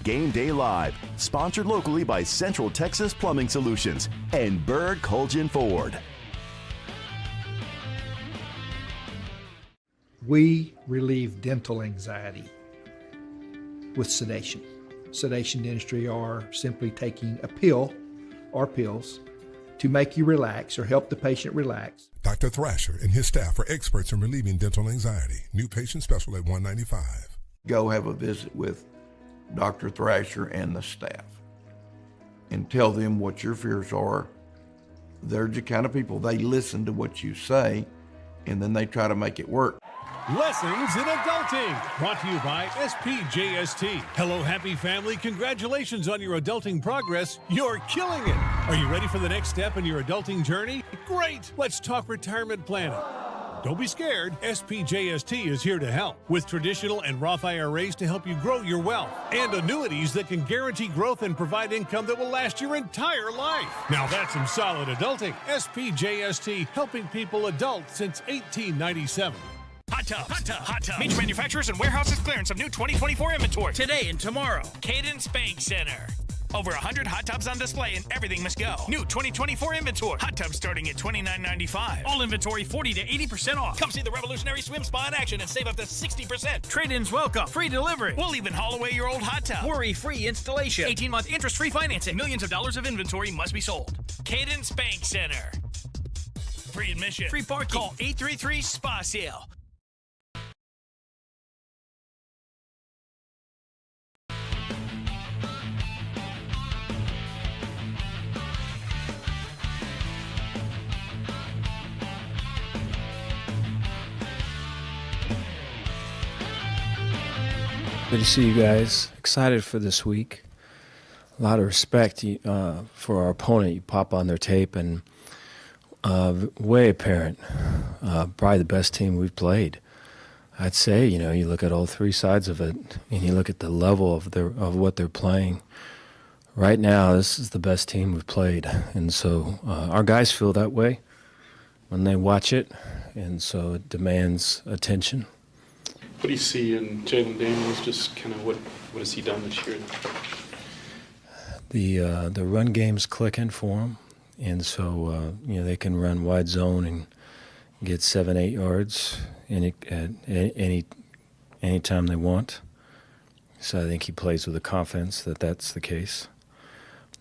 Game Day Live, sponsored locally by Central Texas Plumbing Solutions and Bird Colgin Ford. We relieve dental anxiety with sedation. Sedation dentistry are simply taking a pill or pills to make you relax or help the patient relax. Dr. Thrasher and his staff are experts in relieving dental anxiety. New patient special at $195. Go have a visit with Dr. Thrasher and the staff and tell them what your fears are. They're the kind of people, they listen to what you say and then they try to make it work. Lessons in Adulting, brought to you by SPJST. Hello, happy family. Congratulations on your adulting progress. You're killing it. Are you ready for the next step in your adulting journey? Great. Let's talk retirement planning. Don't be scared. SPJST is here to help with traditional and Roth IRAs to help you grow your wealth and annuities that can guarantee growth and provide income that will last your entire life. Now that's some solid adulting. SPJST, helping people adult since 1897. Hot Tub. Major manufacturers and warehouses clearance of new 2024 inventory. Today and tomorrow. Cadence Bank Center. Over 100 hot tubs on display and everything must go. New 2024 inventory. Hot tubs starting at $29.95. All inventory 40 to 80% off. Come see the revolutionary swim spa in action and save up to 60%. Trade-ins welcome. Free delivery. We'll even haul away your old hot tub. Worry-free installation. 18-month interest-free financing. Millions of dollars of inventory must be sold. Cadence Bank Center. Free admission. Free parking. Call 833-SPA-SALE. Good to see you guys. Excited for this week. A lot of respect for our opponent. You pop on their tape and way apparent. Probably the best team we've played. I'd say, you look at all three sides of it, and you look at the level of what they're playing. Right now, this is the best team we've played, and so our guys feel that way when they watch it, and so it demands attention. What do you see in Jalen Daniels? Just kind of what has he done this year? The run game's clicking for him, and so they can run wide zone and get 7-8 yards any time they want. So I think he plays with the confidence that that's the case.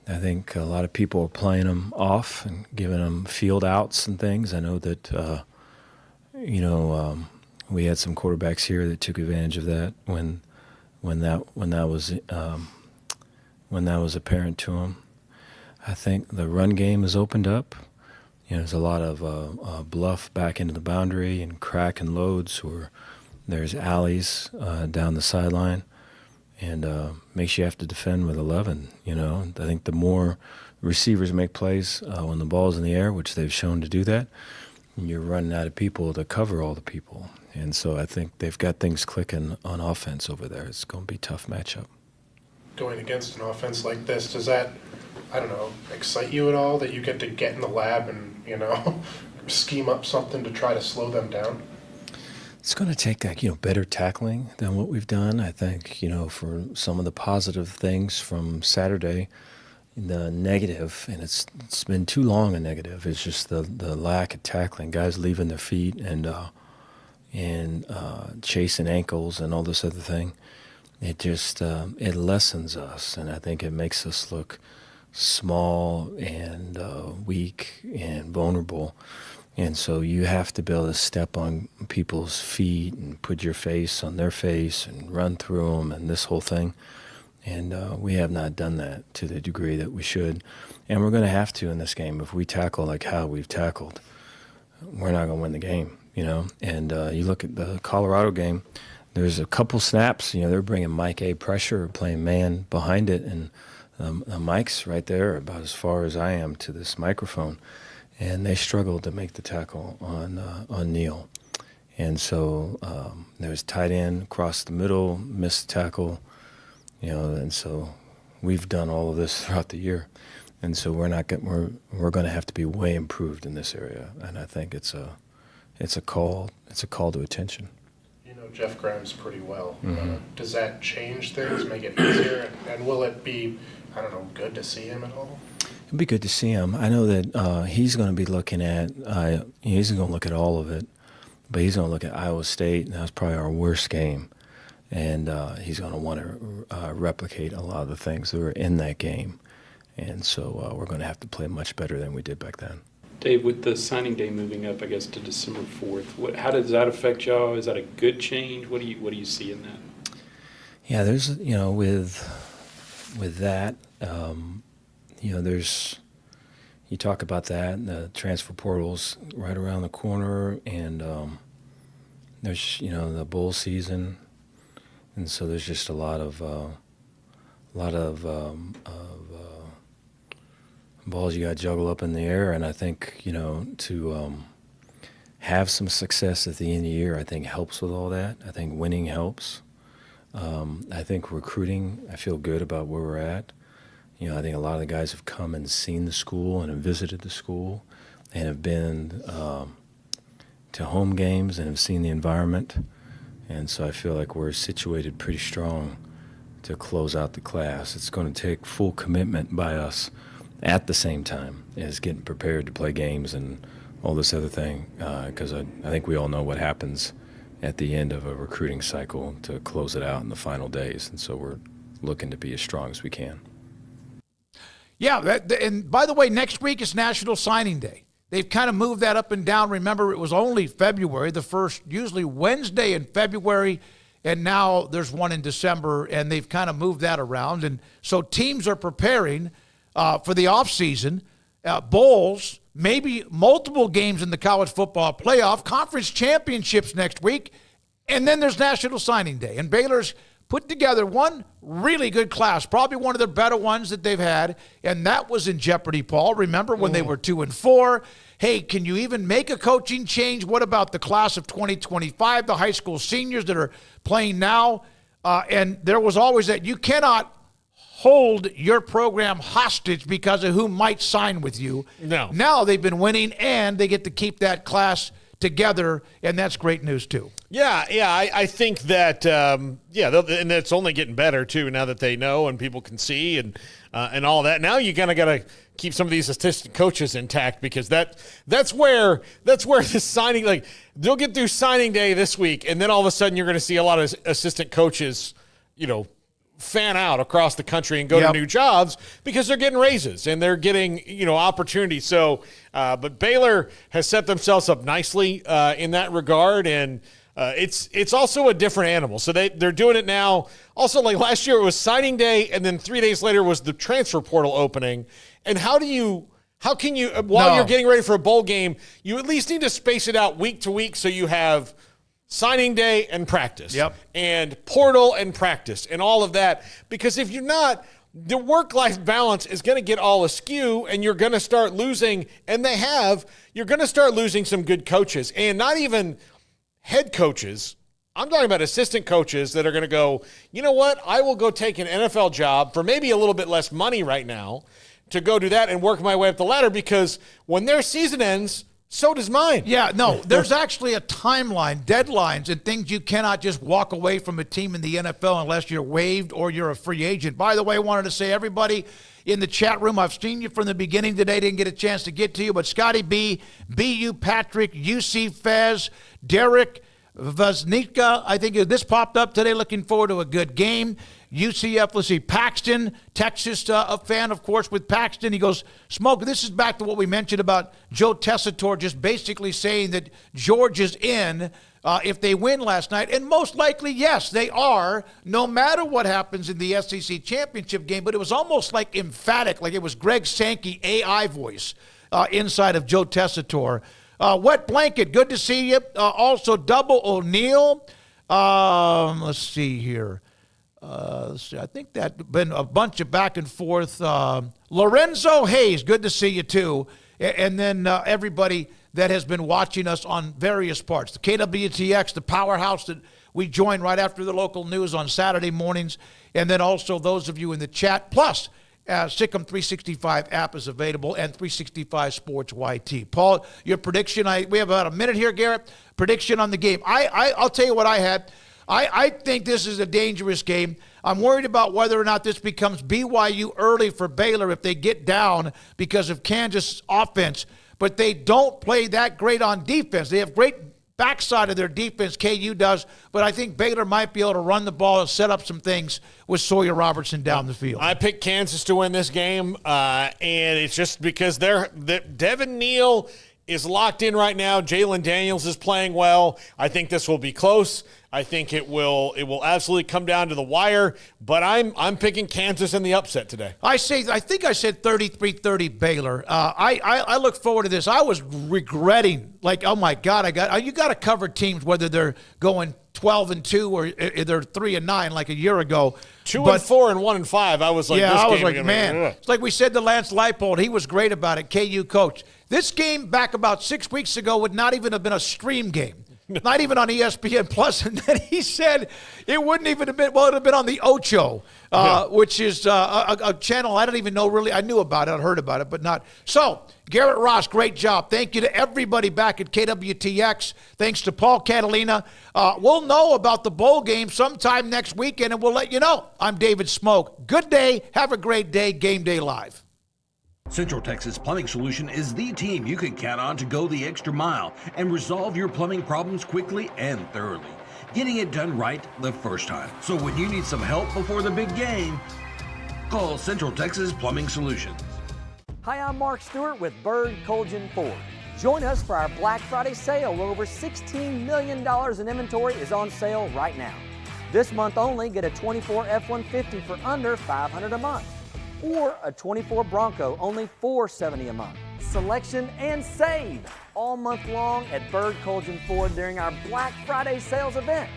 I think a lot of people are playing him off and giving him field outs and things. I know that we had some quarterbacks here that took advantage of that when that was apparent to him. I think the run game has opened up. There's a lot of bluff back into the boundary and crack and loads, or there's alleys down the sideline, and makes you have to defend with 11. I think the more receivers make plays when the ball's in the air, which they've shown to do that, you're running out of people to cover all the people. And so I think they've got things clicking on offense over there. It's going to be a tough matchup. Going against an offense like this, does that, excite you at all that you get to get in the lab and, scheme up something to try to slow them down? It's going to take better tackling than what we've done. I think, for some of the positive things from Saturday, the negative, and it's been too long a negative, is just the lack of tackling, guys leaving their feet and chasing ankles and all this other thing. It just it lessens us, and I think it makes us look small and weak and vulnerable. And so you have to be able to step on people's feet and put your face on their face and run through them and this whole thing. And we have not done that to the degree that we should. And we're going to have to in this game. If we tackle like how we've tackled, we're not going to win the game, And you look at the Colorado game, there's a couple snaps, they're bringing Mike A pressure, playing man behind it, and Mike's right there about as far as I am to this microphone. And they struggled to make the tackle on Neal. And so there's tight end across the middle, missed tackle, and so we've done all of this throughout the year. And so we're going to have to be way improved in this area. And I think it's a call to attention. Jeff Grimes pretty well. Mm-hmm. Does that change things, make it easier? And will it be, good to see him at all? It'd be good to see him. I know that he's going to be looking at, he's going to look at all of it, but he's going to look at Iowa State, and that was probably our worst game. And he's going to want to replicate a lot of the things that were in that game. And so we're going to have to play much better than we did back then. With the signing day moving up, I guess, to December 4th, how does that affect y'all? Is that a good change? What do you see in that? Yeah, there's, with that, there's, you talk about that, and the transfer portal's right around the corner, and there's, the bowl season, and so there's just a lot of balls you got to juggle up in the air, and I think, to have some success at the end of the year, I think helps with all that. I think winning helps. I think recruiting, I feel good about where we're at. I think a lot of the guys have come and seen the school and have visited the school and have been to home games and have seen the environment. And so I feel like we're situated pretty strong to close out the class. It's going to take full commitment by us at the same time as getting prepared to play games and all this other thing, because I think we all know what happens at the end of a recruiting cycle to close it out in the final days. And so we're looking to be as strong as we can. Yeah, and by the way, next week is National Signing Day. They've kind of moved that up and down. Remember, it was only February, the first, usually Wednesday in February, and now there's one in December, and they've kind of moved that around. And so teams are preparing for the offseason, bowls, maybe multiple games in the college football playoff, conference championships next week, and then there's National Signing Day. And Baylor's put together one really good class, probably one of the better ones that they've had, and that was in jeopardy, Paul. Remember when they were 2-4, hey, can you even make a coaching change? What about the class of 2025, the high school seniors that are playing now? And there was always that you cannot hold your program hostage because of who might sign with you. No. Now they've been winning, and they get to keep that class together, and that's great news too. Yeah, I think that, and it's only getting better too now that they know and people can see and all that. Now you kind of got to keep some of these assistant coaches intact because that's where the signing, like they'll get through signing day this week, and then all of a sudden you're going to see a lot of assistant coaches, fan out across the country and go to new jobs because they're getting raises and they're getting, opportunities. So, but Baylor has set themselves up nicely in that regard, and it's also a different animal. So they're doing it now. Also, like last year, it was signing day, and then 3 days later was the transfer portal opening. And how can you, while you're getting ready for a bowl game, you at least need to space it out week to week so you have signing day and practice, and portal and practice and all of that. Because if you're not, the work-life balance is going to get all askew, and you're going to start losing, and you're going to start losing some good coaches, and not even head coaches. I'm talking about assistant coaches that are going to go, you know what, I will go take an NFL job for maybe a little bit less money right now to go do that and work my way up the ladder, because when their season ends, so does mine. Yeah, no, there's actually a timeline, deadlines, and things you cannot just walk away from a team in the NFL unless you're waived or you're a free agent. By the way, I wanted to say, everybody in the chat room, I've seen you from the beginning today, didn't get a chance to get to you, but Scotty B, BU Patrick, UC Fez, Derek Vaznika, I think this popped up today, looking forward to a good game. UCF, let's see, Paxton, Texas, a fan, of course, with Paxton. He goes, Smoak, this is back to what we mentioned about Joe Tessitore just basically saying that George is in if they win last night. And most likely, yes, they are, no matter what happens in the SEC championship game. But it was almost like emphatic, like it was Greg Sankey AI voice inside of Joe Tessitore. Wet Blanket, good to see you. Also, Double O'Neill. Let's see here. I think that's been a bunch of back and forth. Lorenzo Hayes, good to see you too. And then everybody that has been watching us on various parts. The KWTX, the powerhouse that we join right after the local news on Saturday mornings. And then also those of you in the chat. Plus, Sikkim 365 app is available, and 365 Sports YT. Paul, your prediction, we have about a minute here, Garrett. Prediction on the game. I'll tell you what I had. I think this is a dangerous game. I'm worried about whether or not this becomes BYU early for Baylor if they get down because of Kansas' offense. But they don't play that great on defense. They have great backside of their defense, KU does, but I think Baylor might be able to run the ball and set up some things with Sawyer Robertson down the field. I picked Kansas to win this game, and it's just because Devin Neal is locked in right now. Jalen Daniels is playing well. I think this will be close. I think it will absolutely come down to the wire, but I'm picking Kansas in the upset today. I think I said 33-30 Baylor. I look forward to this. I was regretting, like, oh my God, you got to cover teams whether they're going 12-2 or they're 3-9 like a year ago. 2-4 and 1-5. I was like, yeah, this I was game like, man. It's like we said to Lance Leipold. He was great about it. KU coach. This game back about 6 weeks ago would not even have been a stream game. Not even on ESPN Plus. And then he said it wouldn't even have been, well, it would have been on the Ocho, which is a channel I don't even know really. I knew about it. I heard about it, but not. So, Garrett Ross, great job. Thank you to everybody back at KWTX. Thanks to Paul Catalina. We'll know about the bowl game sometime next weekend, and we'll let you know. I'm David Smoak. Good day. Have a great day. Game Day Live. Central Texas Plumbing Solution is the team you can count on to go the extra mile and resolve your plumbing problems quickly and thoroughly, getting it done right the first time. So when you need some help before the big game, call Central Texas Plumbing Solutions. Hi, I'm Mark Stewart with Bird Colgan Ford. Join us for our Black Friday sale where over $16 million in inventory is on sale right now. This month only, get a 24 F-150 for under $500 a month. Or a 24 Bronco, only $470 a month. Selection and save all month long at Bird Colgan Ford during our Black Friday sales event.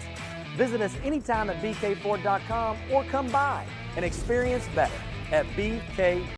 Visit us anytime at bkford.com or come by and experience better at BK.